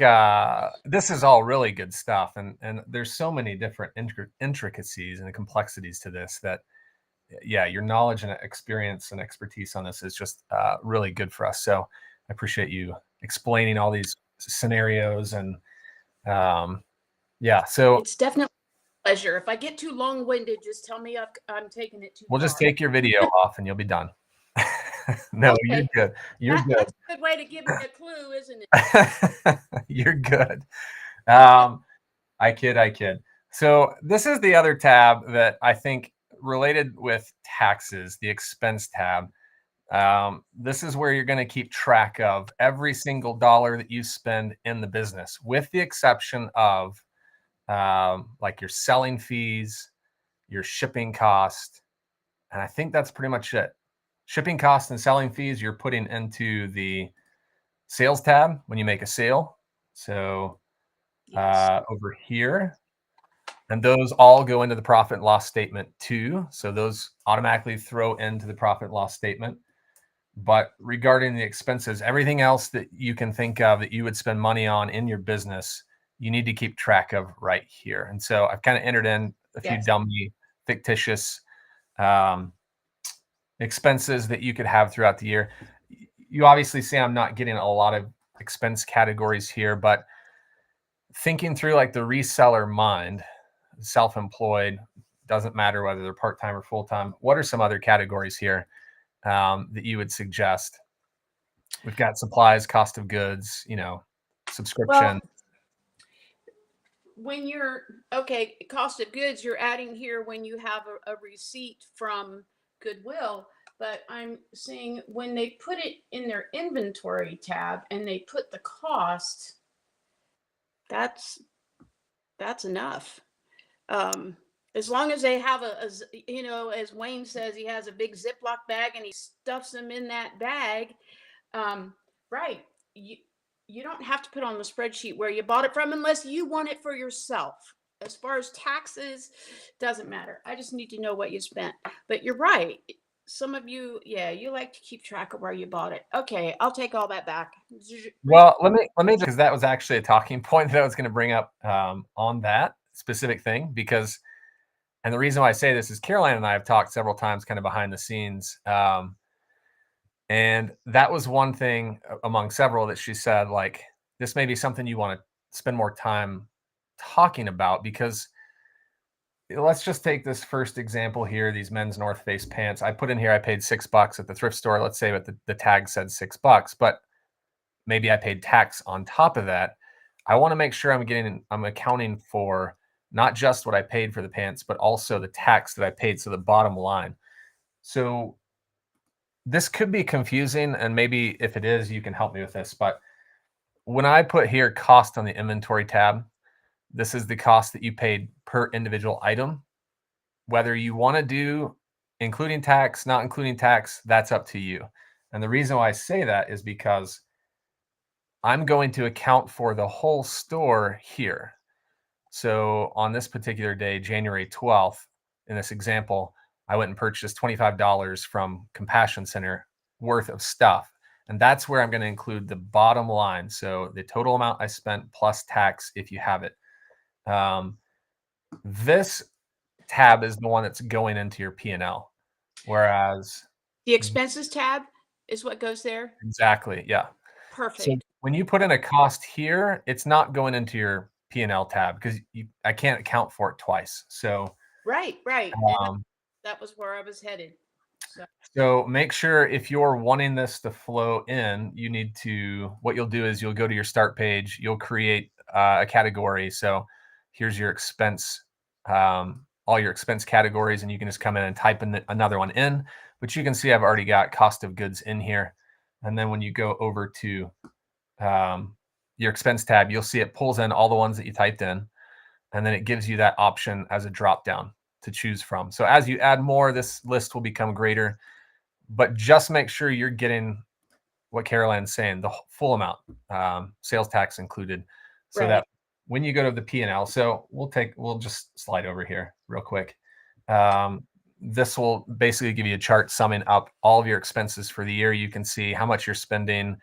S1: this is all really good stuff, and there's so many different intricacies and complexities to this that, yeah, your knowledge and experience and expertise on this is just really good for us. So I appreciate you explaining all these scenarios and yeah. So
S2: It's definitely a pleasure. If I get too long-winded, just tell me I'm taking it too
S1: we'll
S2: far.
S1: just take your video off and you'll be done. No,
S2: Okay.
S1: you're good. You're good.
S2: That's a good way to give me a clue, isn't it?
S1: You're good. I kid. So this is the other tab that I think related with taxes, the expense tab. This is where you're going to keep track of every single dollar that you spend in the business, with the exception of like your selling fees, your shipping cost, and I think that's pretty much it. Shipping costs and selling fees you're putting into the sales tab when you make a sale. So
S2: Yes.
S1: over here, and those all go into the profit and loss statement too. So those automatically throw into the profit and loss statement. But regarding the expenses, everything else that you can think of that you would spend money on in your business, you need to keep track of right here. And so I've kind of entered in a few
S2: Yes.
S1: dummy, fictitious expenses that you could have throughout the year. You obviously see I'm not getting a lot of expense categories here, but thinking through like the reseller mind, self-employed, doesn't matter whether they're part-time or full-time. What are some other categories here that you would suggest? We've got supplies, cost of goods, subscription.
S2: When you're okay, cost of goods, you're adding here when you have a receipt from Goodwill. But I'm saying when they put it in their inventory tab and they put the cost, that's enough. As long as they have as Wayne says, he has a big Ziploc bag and he stuffs them in that bag. Right. You don't have to put on the spreadsheet where you bought it from unless you want it for yourself. As far as taxes, doesn't matter. I just need to know what you spent. But you're right. Some of you, you like to keep track of where you bought it. Okay, I'll take all that back.
S1: Well, let me because that was actually a talking point that I was going to bring up on that specific thing, because, and the reason why I say this is Carolann and I have talked several times kind of behind the scenes. And that was one thing among several that she said, like, this may be something you want to spend more time talking about, because let's just take this first example here, these men's North Face pants. I put in here, I paid $6 at the thrift store. Let's say that the tag said $6, but maybe I paid tax on top of that. I want to make sure I'm accounting for not just what I paid for the pants, but also the tax that I paid. So the bottom line. So this could be confusing, and maybe if it is, you can help me with this. But when I put here cost on the inventory tab, this is the cost that you paid per individual item. Whether you want to do including tax, not including tax, that's up to you. And the reason why I say that is because I'm going to account for the whole store here. So on this particular day, January 12th, in this example, I went and purchased $25 from Compassion Center worth of stuff. And that's where I'm going to include the bottom line. So the total amount I spent plus tax, if you have it. This tab is the one that's going into your P&L. Whereas
S2: the expenses tab is what goes there.
S1: Exactly. Yeah.
S2: Perfect.
S1: So when you put in a cost here, it's not going into your P&L tab because I can't account for it twice. So
S2: right. That was where I was headed.
S1: So make sure if you're wanting this to flow in, what you'll do is you'll go to your start page, you'll create a category. So here's your expense, all your expense categories, and you can just come in and type in another one in. But you can see I've already got cost of goods in here. And then when you go over to your expense tab, you'll see it pulls in all the ones that you typed in, and then it gives you that option as a drop down to choose from. So as you add more, this list will become greater. But just make sure you're getting what Carolann's saying, the full amount, sales tax included, so that when you go to the P&L, so we'll just slide over here real quick. This will basically give you a chart summing up all of your expenses for the year. You can see how much you're spending.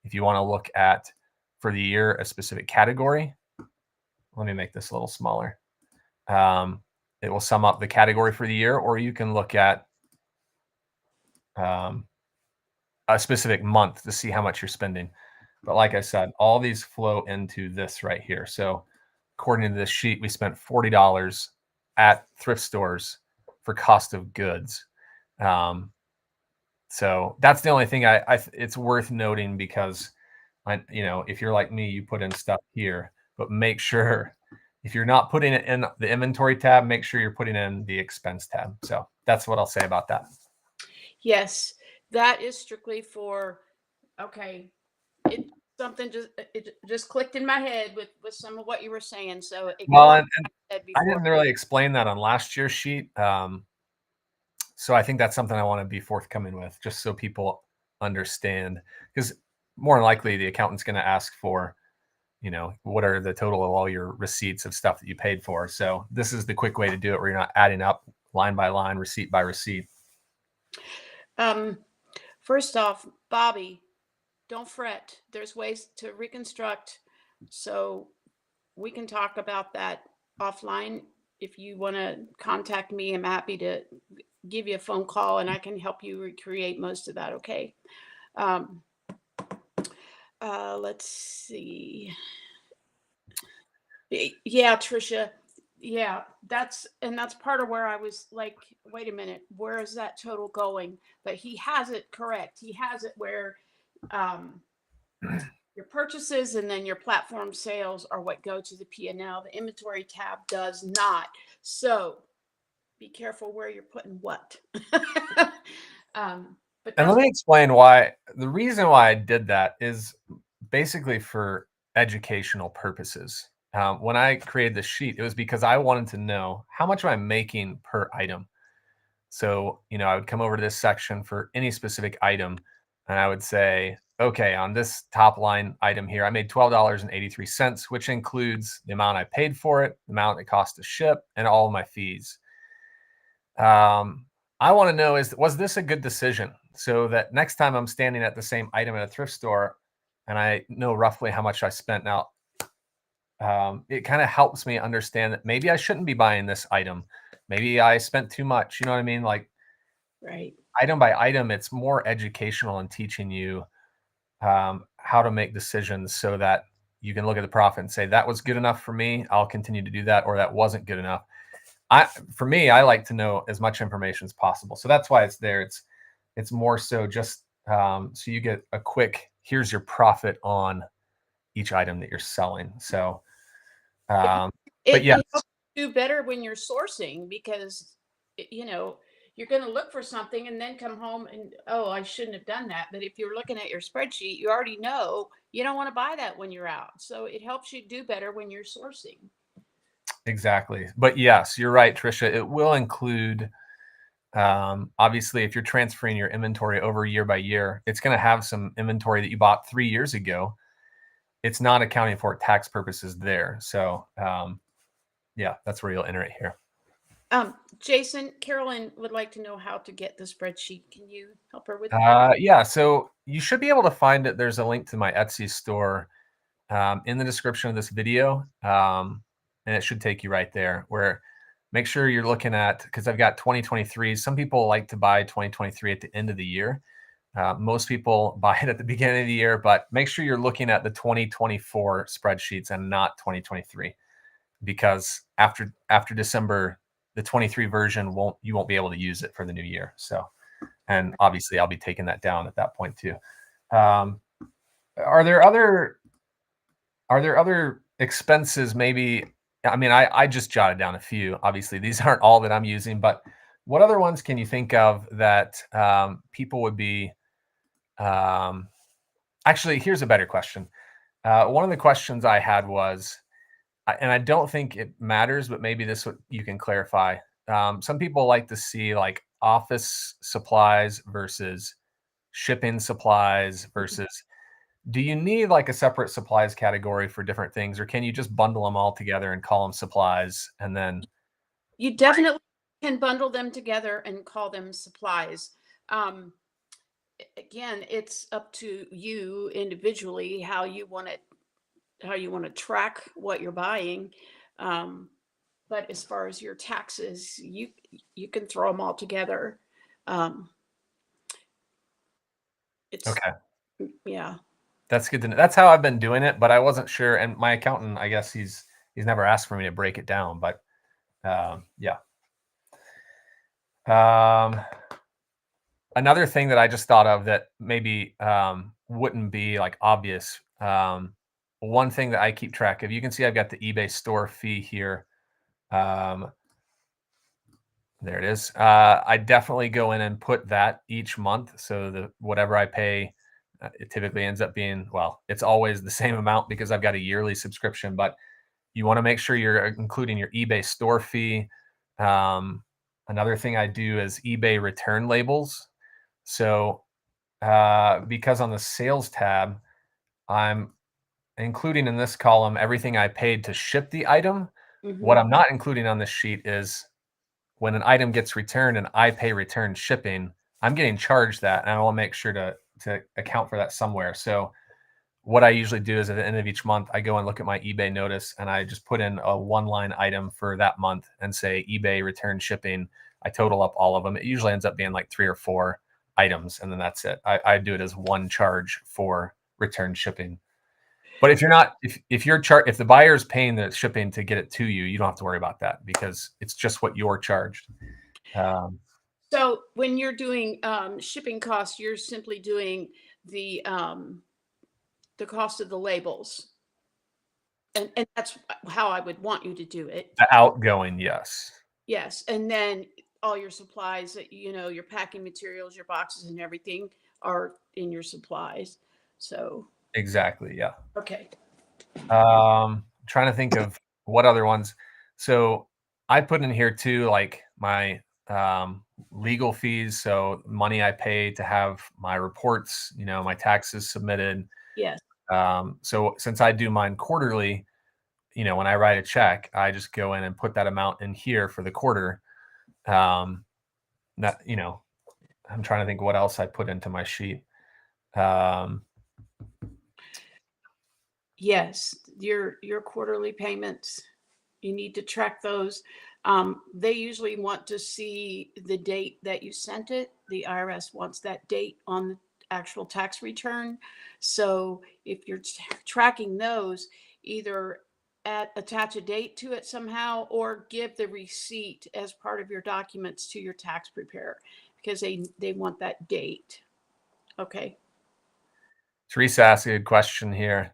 S1: If you want to look at for the year, a specific category, let me make this a little smaller. It will sum up the category for the year, or you can look at a specific month to see how much you're spending. But like I said, all these flow into this right here. So according to this sheet, we spent $40 at thrift stores for cost of goods. So that's the only thing it's worth noting, because if you're like me, you put in stuff here, but make sure if you're not putting it in the inventory tab, make sure you're putting in the expense tab. So that's what I'll say about that.
S2: Yes, that is strictly for, it just clicked in my head with some of what you were saying. So
S1: I didn't really explain that on last year's sheet. So I think that's something I want to be forthcoming with, just so people understand, because more than likely the accountant's going to ask for, what are the total of all your receipts of stuff that you paid for. So this is the quick way to do it, where you're not adding up line by line, receipt by receipt.
S2: First off, Bobby, don't fret. There's ways to reconstruct. So we can talk about that offline. If you want to contact me, I'm happy to give you a phone call and I can help you recreate most of that. Okay. Let's see. Yeah, Trisha. Yeah, that's part of where I was like, wait a minute, where is that total going? But he has it correct. He has it where Your purchases and then your platform sales are what go to the P&L. The inventory tab does not. So be careful where you're putting what. But
S1: And
S2: that's
S1: let me explain why. The reason why I did that is basically for educational purposes. When I created the sheet, it was because I wanted to know how much am I making per item. So, I would come over to this section for any specific item and I would say, okay, on this top line item here, I made $12.83, which includes the amount I paid for it, the amount it cost to ship, and all of my fees. I want to know was this a good decision? So that next time I'm standing at the same item at a thrift store and I know roughly how much I spent. Now, it kind of helps me understand that maybe I shouldn't be buying this item. Maybe I spent too much. You know what I mean? Like
S2: right.
S1: item by item, it's more educational and teaching you how to make decisions so that you can look at the profit and say, that was good enough for me. I'll continue to do that, or that wasn't good enough. For me, I like to know as much information as possible. So that's why it's there. It's more so just so you get a quick, here's your profit on each item that you're selling. So, but
S2: It
S1: yes,
S2: helps you do better when you're sourcing because, you're going to look for something and then come home and, oh, I shouldn't have done that. But if you're looking at your spreadsheet, you already know you don't want to buy that when you're out. So it helps you do better when you're sourcing.
S1: exactly. But yes, you're right, Trisha. It will include, obviously, if you're transferring your inventory over year by year, it's going to have some inventory that you bought 3 years ago. It's not accounting for tax purposes there. So, yeah, that's where you'll enter it here.
S2: Jason, Carolann would like to know how to get the spreadsheet. Can you help her with that?
S1: Yeah, so you should be able to find it. There's a link to my Etsy store in the description of this video, and it should take you right there. Where make sure you're looking at, because I've got 2023. Some people like to buy 2023 at the end of the year. Most people buy it at the beginning of the year, but make sure you're looking at the 2024 spreadsheets and not 2023, because after December, the 23 version you won't be able to use it for the new year. So, and obviously I'll be taking that down at that point too. Um, are there other expenses? Maybe, I mean, I just jotted down a few. Obviously, these aren't all that I'm using, but what other ones can you think of that people would be? Actually, here's a better question. One of the questions I had was, and I don't think it matters, but maybe you can clarify. Some people like to see like office supplies versus shipping supplies versus, do you need like a separate supplies category for different things, or can you just bundle them all together and call them supplies? And then,
S2: You definitely can bundle them together and call them supplies. Um, Again, it's up to you individually how you want to track what you're buying. Um, but as far as your taxes, you can throw them all together. Um, it's
S1: okay,
S2: yeah.
S1: that's good to know. That's how I've been doing it, but I wasn't sure. And my accountant, I guess he's never asked for me to break it down, but yeah. Another thing that I just thought of that maybe wouldn't be like obvious. One thing that I keep track of, you can see I've got the eBay store fee here. There it is. I definitely go in and put that each month. So whatever I pay, it typically ends up being, well, it's always the same amount because I've got a yearly subscription, but you want to make sure you're including your eBay store fee. Another thing I do is eBay return labels. So because on the sales tab, I'm including in this column everything I paid to ship the item. What
S2: Hmm.
S1: I'm not including on this sheet is when an item gets returned and I pay return shipping, I'm getting charged that, and I want to make sure to account for that somewhere. So what I usually do is at the end of each month, I go and look at my eBay notice and I just put in a one-line item for that month and say eBay return shipping. I total up all of them. It usually ends up being like 3 or 4 items, and then that's it. I do it as one charge for return shipping. But if you're not, if the buyer is paying the shipping to get it to you, you don't have to worry about that because it's just what you're charged. Um,
S2: So when you're doing shipping costs, you're simply doing the the cost of the labels. And that's how I would want you to do it.
S1: The outgoing, yes.
S2: Yes, and then all your supplies that, your packing materials, your boxes and everything are in your supplies. So,
S1: Exactly, yeah.
S2: okay.
S1: Trying to think of what other ones. So I put in here too, like my legal fees. So money I pay to have my reports, my taxes submitted.
S2: Yes.
S1: So since I do mine quarterly, when I write a check, I just go in and put that amount in here for the quarter. That, I'm trying to think what else I put into my sheet.
S2: Yes, your quarterly payments, you need to track those. They usually want to see the date that you sent it. The IRS wants that date on the actual tax return. So if you're tracking those, either attach a date to it somehow or give the receipt as part of your documents to your tax preparer because they want that date. Okay.
S1: Teresa asked a good question here.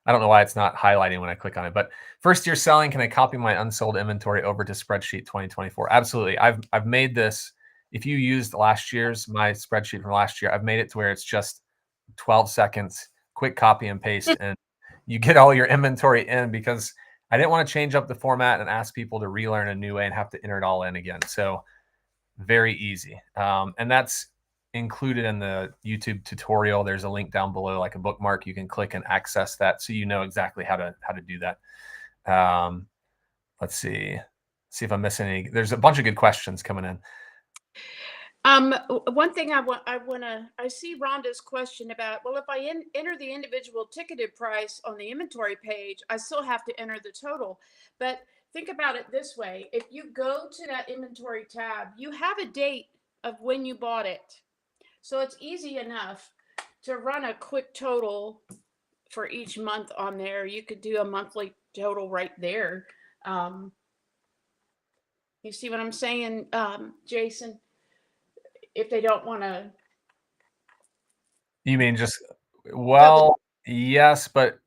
S1: I don't know why it's not highlighting when I click on it, but first year selling, can I copy my unsold inventory over to Spreadsheet 2024? Absolutely. I've made this. If you used last year's, my spreadsheet from last year, I've made it to where it's just 12 seconds, quick copy and paste, and you get all your inventory in because I didn't want to change up the format and ask people to relearn a new way and have to enter it all in again. So very easy. And that's included in the YouTube tutorial. There's a link down below, like a bookmark. You can click and access that so you know exactly how to do that. Let's see if I'm missing any. There's a bunch of good questions coming in.
S2: One thing I see Rhonda's question about, well, if I enter the individual ticketed price on the inventory page, I still have to enter the total. But think about it this way. If you go to that inventory tab, you have a date of when you bought it. So it's easy enough to run a quick total for each month on there. You could do a monthly total right there. Um, you see what I'm saying, Jason? If they don't want to
S1: You mean just,
S2: double.
S1: well, yes, but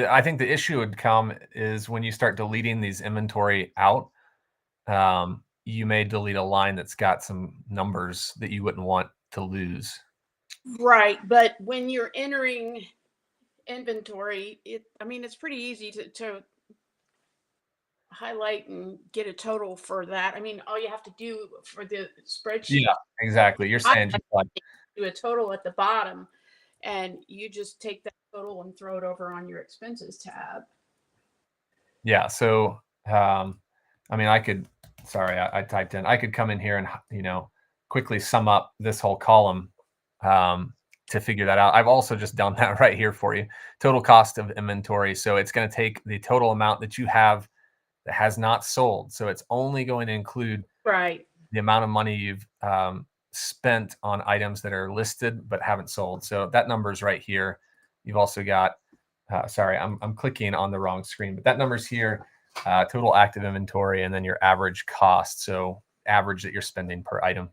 S1: I think the issue would come is when you start deleting these inventory out, you may delete a line that's got some numbers that you wouldn't want to lose.
S2: Right, but when you're entering inventory, it's pretty easy to highlight and get a total for that. All you have to do for the spreadsheet,
S1: Yeah, exactly. You're saying just like,
S2: do a total at the bottom, and you just take that total and throw it over on your expenses tab.
S1: yeah. So, I could, sorry, I typed in, I could come in here and, quickly sum up this whole column to figure that out. I've also just done that right here for you. Total cost of inventory. So it's going to take the total amount that you have that has not sold. So it's only going to include
S2: Right.
S1: the amount of money you've spent on items that are listed but haven't sold. So that number is right here. You've also got, sorry, I'm clicking on the wrong screen, but that number's here, total active inventory, and then your average cost. So average that you're spending per item.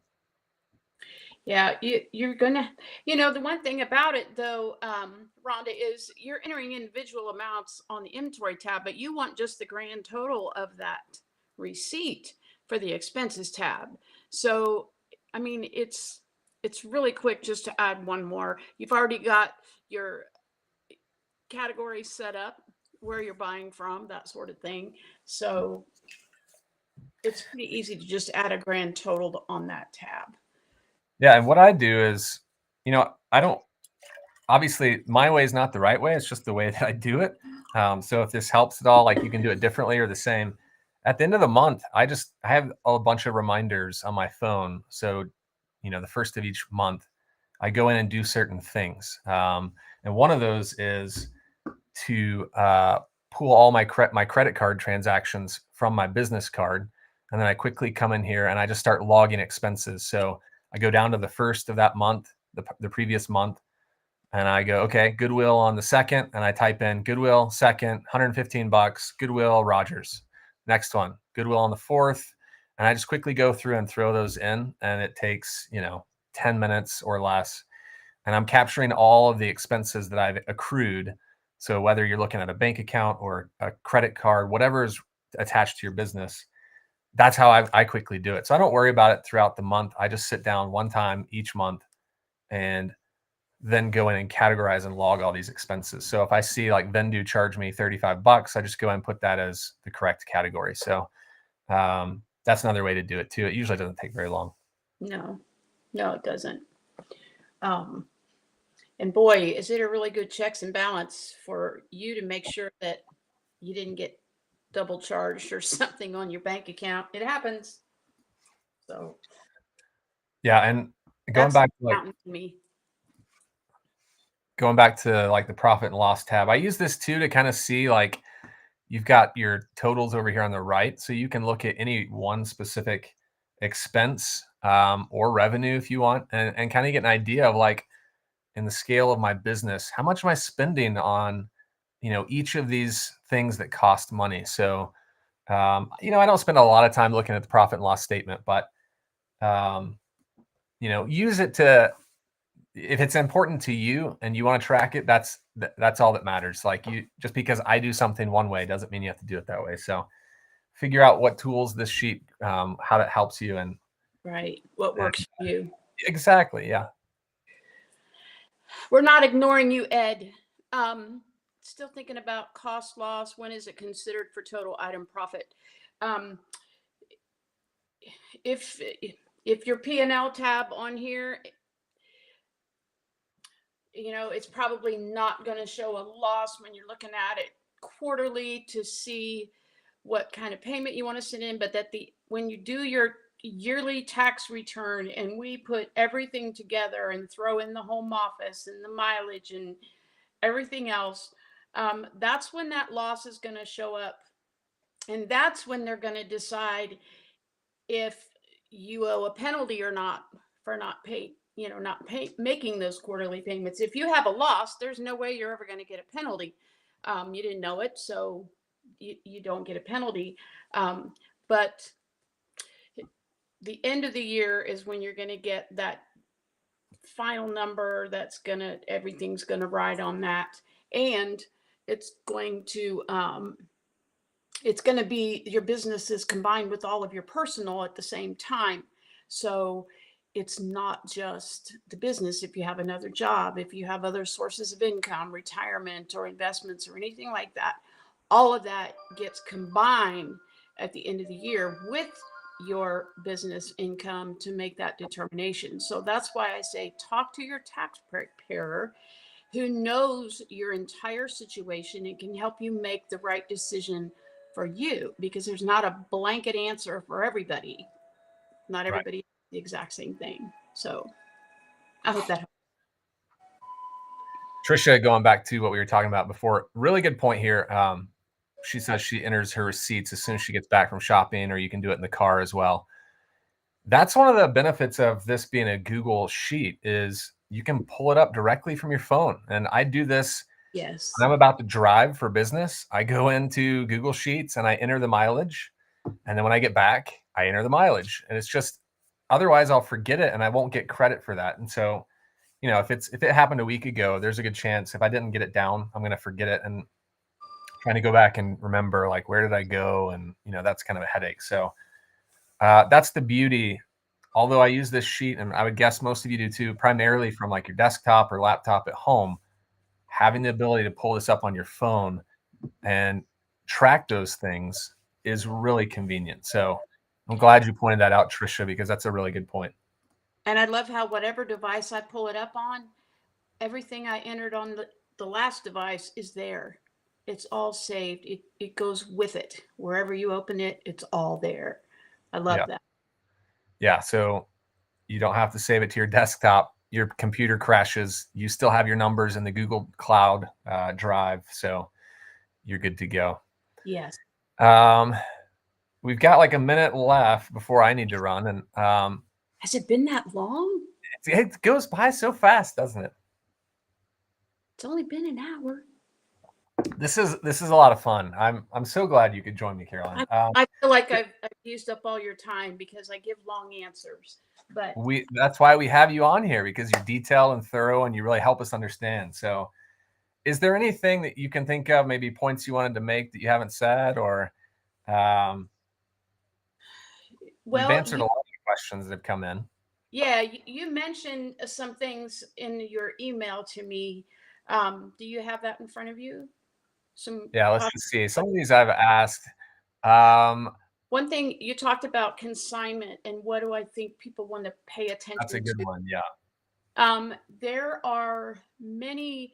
S2: Yeah, you're gonna, the one thing about it though, Rhonda, is you're entering individual amounts on the inventory tab, but you want just the grand total of that receipt for the expenses tab. So, it's really quick just to add one more. You've already got your category set up, where you're buying from, that sort of thing. So it's pretty easy to just add a grand total on that tab.
S1: Yeah, and what I do is, I don't, obviously my way is not the right way. It's just the way that I do it. So if this helps at all, like you can do it differently or the same. At the end of the month, I have a bunch of reminders on my phone. So, the first of each month, I go in and do certain things. And one of those is to pull all my credit card transactions from my business card. And then I quickly come in here and I just start logging expenses. So I go down to the first of that month, the previous month, and I go, okay, Goodwill on the second, and I type in Goodwill second, $115, Goodwill Rogers. Next one, Goodwill on the fourth, and I just quickly go through and throw those in, and it takes 10 minutes or less. and I'm capturing all of the expenses that I've accrued. So whether you're looking at a bank account or a credit card, whatever is attached to your business, that's how I quickly do it. So I don't worry about it throughout the month. I just sit down one time each month and then go in and categorize and log all these expenses. So if I see like Vendu charge me $35, I just go and put that as the correct category. So that's another way to do it too. It usually doesn't take very long.
S2: No, it doesn't. And boy, is it a really good checks and balance for you to make sure that you didn't get double charged or something on your bank account. It happens. So
S1: yeah, and
S2: going back to me.
S1: Going back to like the profit and loss tab, I use this too to kind of see like you've got your totals over here on the right, so you can look at any one specific expense or revenue if you want, and kind of get an idea of like in the scale of my business, how much am I spending on, each of these things that cost money. So, I don't spend a lot of time looking at the profit and loss statement, but, use it to, if it's important to you and you want to track it, that's all that matters. Like just because I do something one way doesn't mean you have to do it that way. So figure out what tools this sheet, how that helps you, and
S2: right, what works for you.
S1: Exactly. Yeah.
S2: We're not ignoring you, Ed. Still thinking about cost loss. When is it considered for total item profit? If your P&L tab on here, it's probably not going to show a loss when you're looking at it quarterly to see what kind of payment you want to send in. But when you do your yearly tax return and we put everything together and throw in the home office and the mileage and everything else, that's when that loss is going to show up. And that's when they're going to decide if you owe a penalty or not for not making those quarterly payments. If you have a loss, there's no way you're ever going to get a penalty. You didn't know it, so you don't get a penalty. But the end of the year is when you're going to get that final number. Everything's going to ride on that. And it's going to be your business is combined with all of your personal at the same time. So it's not just the business. If you have another job, if you have other sources of income, retirement or investments or anything like that, all of that gets combined at the end of the year with your business income to make that determination. So that's why I say talk to your tax preparer who knows your entire situation and can help you make the right decision for you, because there's not a blanket answer for everybody. Not everybody right. The exact same thing. So I hope that helps.
S1: Trisha, going back to what we were talking about before, really good point here. She says she enters her receipts as soon as she gets back from shopping, or you can do it in the car as well. That's one of the benefits of this being a Google sheet is you can pull it up directly from your phone. And I do this.
S2: Yes.
S1: When I'm about to drive for business, I go into Google Sheets and I enter the mileage. And then when I get back, I enter the mileage. And it's just, otherwise I'll forget it and I won't get credit for that. And so, if it happened a week ago, there's a good chance if I didn't get it down, I'm going to forget it and trying to go back and remember, like, where did I go? And, that's kind of a headache. So that's the beauty. Although I use this sheet, and I would guess most of you do too, primarily from like your desktop or laptop at home, having the ability to pull this up on your phone and track those things is really convenient. So I'm glad you pointed that out, Trisha, because that's a really good point.
S2: And I love how whatever device I pull it up on, everything I entered on the last device is there. It's all saved. It goes with it. Wherever you open it, it's all there. I love that.
S1: Yeah. So you don't have to save it to your desktop. Your computer crashes. You still have your numbers in the Google Cloud Drive. So you're good to go.
S2: Yes.
S1: We've got like a minute left before I need to run. And
S2: has it been that long?
S1: It goes by so fast, doesn't it?
S2: It's only been an hour.
S1: This is a lot of fun. I'm so glad you could join me, Carolann.
S2: I feel like I've used up all your time because I give long answers. But
S1: that's why we have you on here, because you're detailed and thorough and you really help us understand. So is there anything that you can think of, maybe points you wanted to make that you haven't said, or you've
S2: well,
S1: answered a lot of the questions that have come in.
S2: yeah, you mentioned some things in your email to me. Do you have that in front of you?
S1: Yeah, let's just see. Some of these I've asked. Um,
S2: One thing you talked about consignment, and what do I think people want to pay attention
S1: that's a good
S2: to?
S1: one. Yeah.
S2: There are many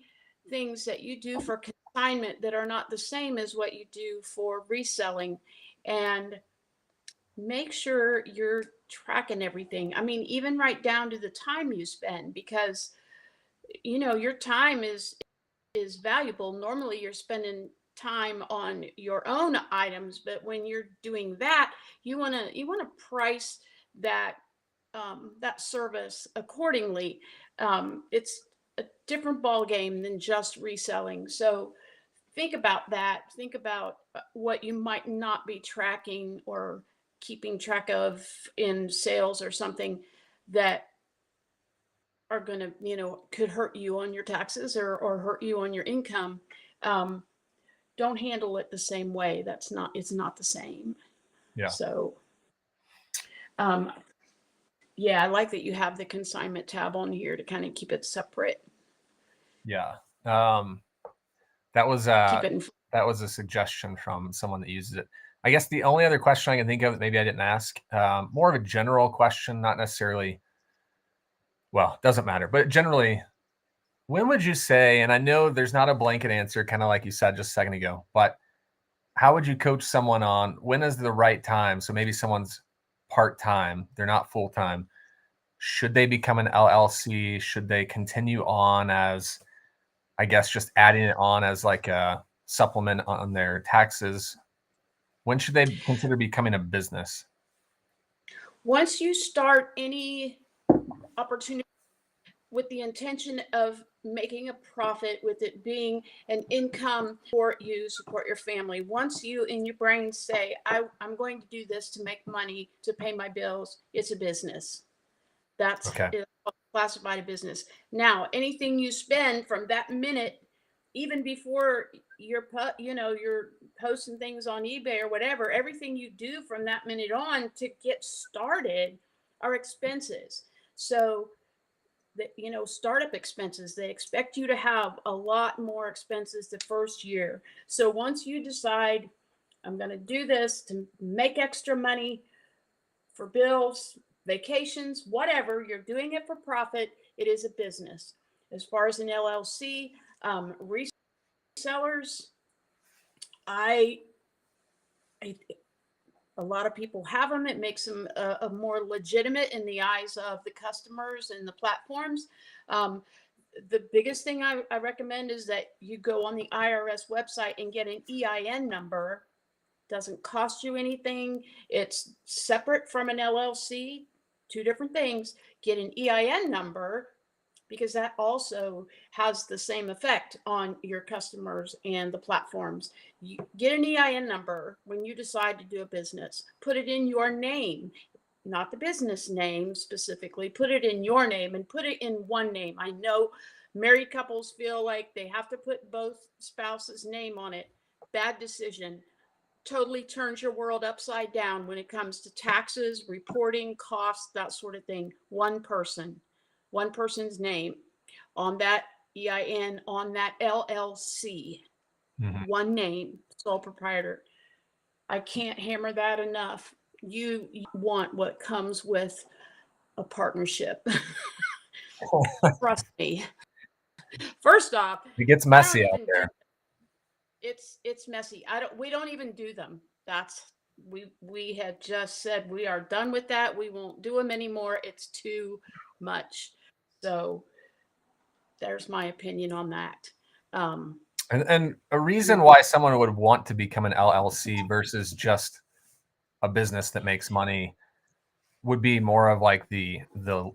S2: things that you do for consignment that are not the same as what you do for reselling. And make sure you're tracking everything. I mean, even right down to the time you spend, because your time is valuable. Normally you're spending time on your own items, but when you're doing that, you want to price that that service accordingly. It's a different ball game than just reselling. So think about that. Think about what you might not be tracking or keeping track of in sales or something that are going to, could hurt you on your taxes or hurt you on your income. Um, don't handle it the same way. It's not the same.
S1: Yeah.
S2: So, um, yeah, I like that you have the consignment tab on here to kind of keep it separate.
S1: Yeah. That was
S2: Keep it in.
S1: that was a suggestion from someone that uses it. I guess the only other question I can think of that maybe I didn't ask, more of a general question, not necessarily, well, doesn't matter, but generally, when would you say, and I know there's not a blanket answer, kind of like you said just a second ago, but how would you coach someone on when is the right time? So maybe someone's part-time, they're not full-time. Should they become an LLC? Should they continue on as, I guess, just adding it on as like a supplement on their taxes? When should they consider becoming a business?
S2: Once you start any opportunity with the intention of making a profit, with it being an income for you, support your family, once you in your brain say, I'm going to do this to make money to pay my bills, it's a business. That's
S1: Okay.
S2: classified a business. Now, anything you spend from that minute, even before you're posting things on eBay or whatever, everything you do from that minute on to get started are expenses. So startup expenses, they expect you to have a lot more expenses the first year. So once you decide, I'm going to do this to make extra money for bills, vacations, whatever, you're doing it for profit, it is a business. As far as an LLC, resellers, I a lot of people have them. It makes them a more legitimate in the eyes of the customers and the platforms. The biggest thing I recommend is that you go on the IRS website and get an EIN number. Doesn't cost you anything. It's separate from an LLC, two different things. Get an EIN number, because that also has the same effect on your customers and the platforms. You get an EIN number when you decide to do a business. Put it in your name, not the business name specifically. Put it in your name and put it in one name. I know married couples feel like they have to put both spouses' name on it. Bad decision. Totally turns your world upside down when it comes to taxes, reporting, costs, that sort of thing. One person's name on that EIN, on that LLC.
S1: Mm-hmm.
S2: One name, sole proprietor. I can't hammer that enough. You want what comes with a partnership. Trust me. First off,
S1: It gets
S2: I don't
S1: messy out
S2: even
S1: there.
S2: it's messy. We don't even do them. We had just said we are done with that. We won't do them anymore. It's too much. So there's my opinion on that.
S1: And a reason why someone would want to become an LLC versus just a business that makes money would be more of like the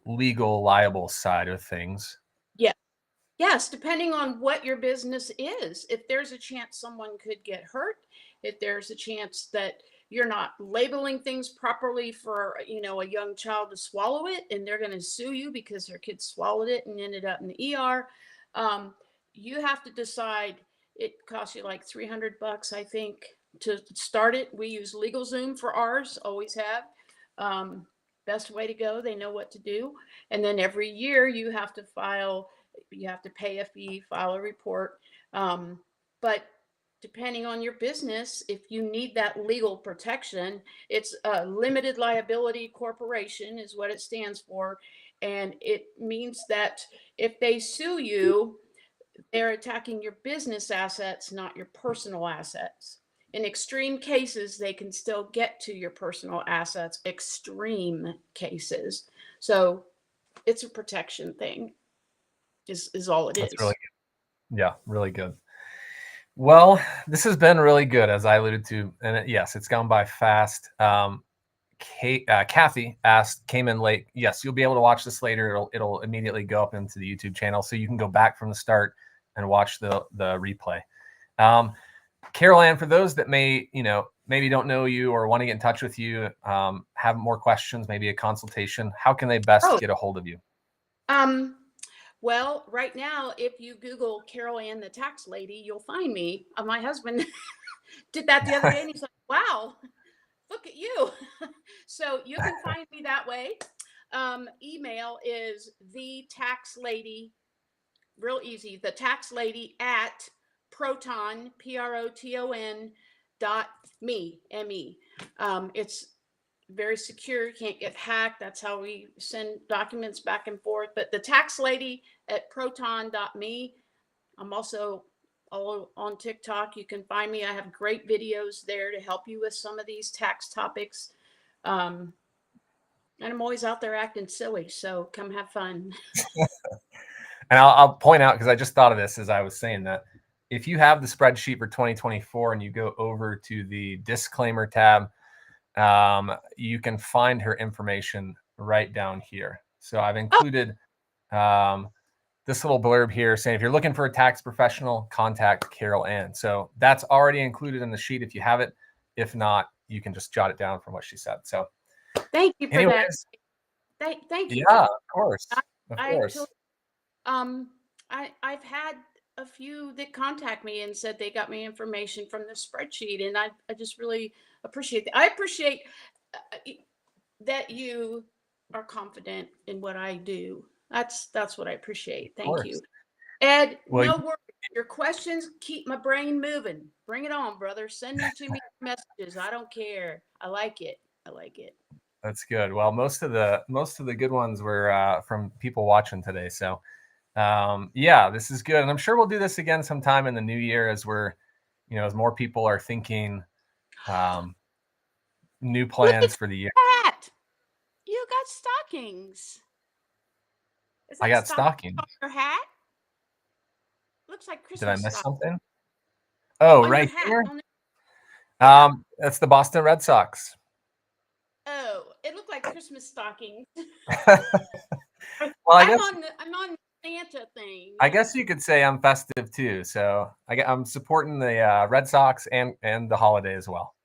S1: legal liable side of things.
S2: Yeah. Yes, depending on what your business is. If there's a chance someone could get hurt, if there's a chance that you're not labeling things properly for, a young child to swallow it and they're going to sue you because their kid swallowed it and ended up in the ER, um, you have to decide. It costs you like $300, I think, to start it. We use LegalZoom for ours, always have. Um, Best way to go. They know what to do. And then every year you have to pay a fee, file a report. But depending on your business, if you need that legal protection, it's a limited liability corporation, is what it stands for. And it means that if they sue you, they're attacking your business assets, not your personal assets. In extreme cases, they can still get to your personal assets, extreme cases. So it's a protection thing, is all it
S1: That's
S2: is.
S1: really good. Yeah, really good. Well, this has been really good, as I alluded to, and yes, it's gone by fast. Kathy came in late. Yes, you'll be able to watch this later. It'll immediately go up into the YouTube channel, so you can go back from the start and watch the replay. Carolann, for those that maybe don't know you or want to get in touch with you, have more questions, maybe a consultation, how can they best get a hold of you?
S2: Well, right now, if you Google Carolann the tax lady, you'll find me. My husband did that the other day, and he's like, "Wow, look at you." So you can find me that way. Email is the tax lady, real easy. The tax lady at proton, PROTON .me. It's very secure. You can't get hacked. That's how we send documents back and forth. But the tax lady at proton.me. I'm also all on TikTok. You can find me. I have great videos there to help you with some of these tax topics. And I'm always out there acting silly. So come have fun.
S1: And I'll point out, because I just thought of this as I was saying that, if you have the spreadsheet for 2024 and you go over to the disclaimer tab, you can find her information right down here. So I've included this little blurb here saying, if you're looking for a tax professional, contact Carolann. So that's already included in the sheet if you have it. If not, you can just jot it down from what she said. So
S2: thank you for that. Thank you.
S1: Yeah, of course. Of course.
S2: I've had a few that contact me and said they got me information from the spreadsheet, and I just really appreciate that. I appreciate that you are confident in what I do. That's what I appreciate. Thank you. Ed, no worries. Your questions keep my brain moving. Bring it on, brother. Send them to me messages. I don't care. I like it.
S1: That's good. Well, most of the good ones were from people watching today. So yeah, this is good. And I'm sure we'll do this again sometime in the new year as as more people are thinking new plans for the year.
S2: Hat. You got stockings.
S1: I got stockings.
S2: On your hat? Looks like Christmas.
S1: Did I miss something? Oh, right here. That's the Boston Red Sox.
S2: Oh, it looked like Christmas stockings.
S1: Well,
S2: I'm on the Santa thing.
S1: I guess you could say I'm festive too. So I'm supporting the Red Sox and the holiday as well.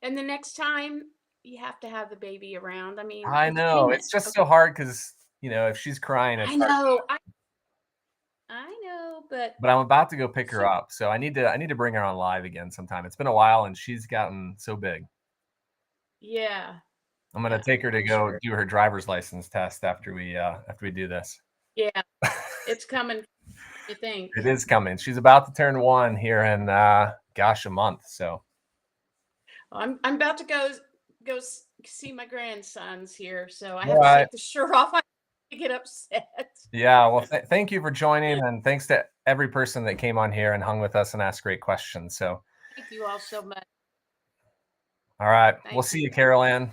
S2: And the next time you have to have the baby around. I mean,
S1: I know it's just so hard because if she's crying, it's
S2: I know. I know, but
S1: I'm about to go pick her up, so I need to bring her on live again sometime. It's been a while, and she's gotten so big.
S2: Yeah.
S1: I'm gonna take her to go do her driver's license test after we do this.
S2: Yeah, it's coming. You think
S1: it is coming? She's about to turn 1 here in a month. So
S2: I'm about to go see my grandsons here, so I have to take the shirt off. I get upset.
S1: Yeah, well, thank you for joining, and thanks to every person that came on here and hung with us and asked great questions. So
S2: thank you all so much.
S1: All right, we'll see you, Carolann.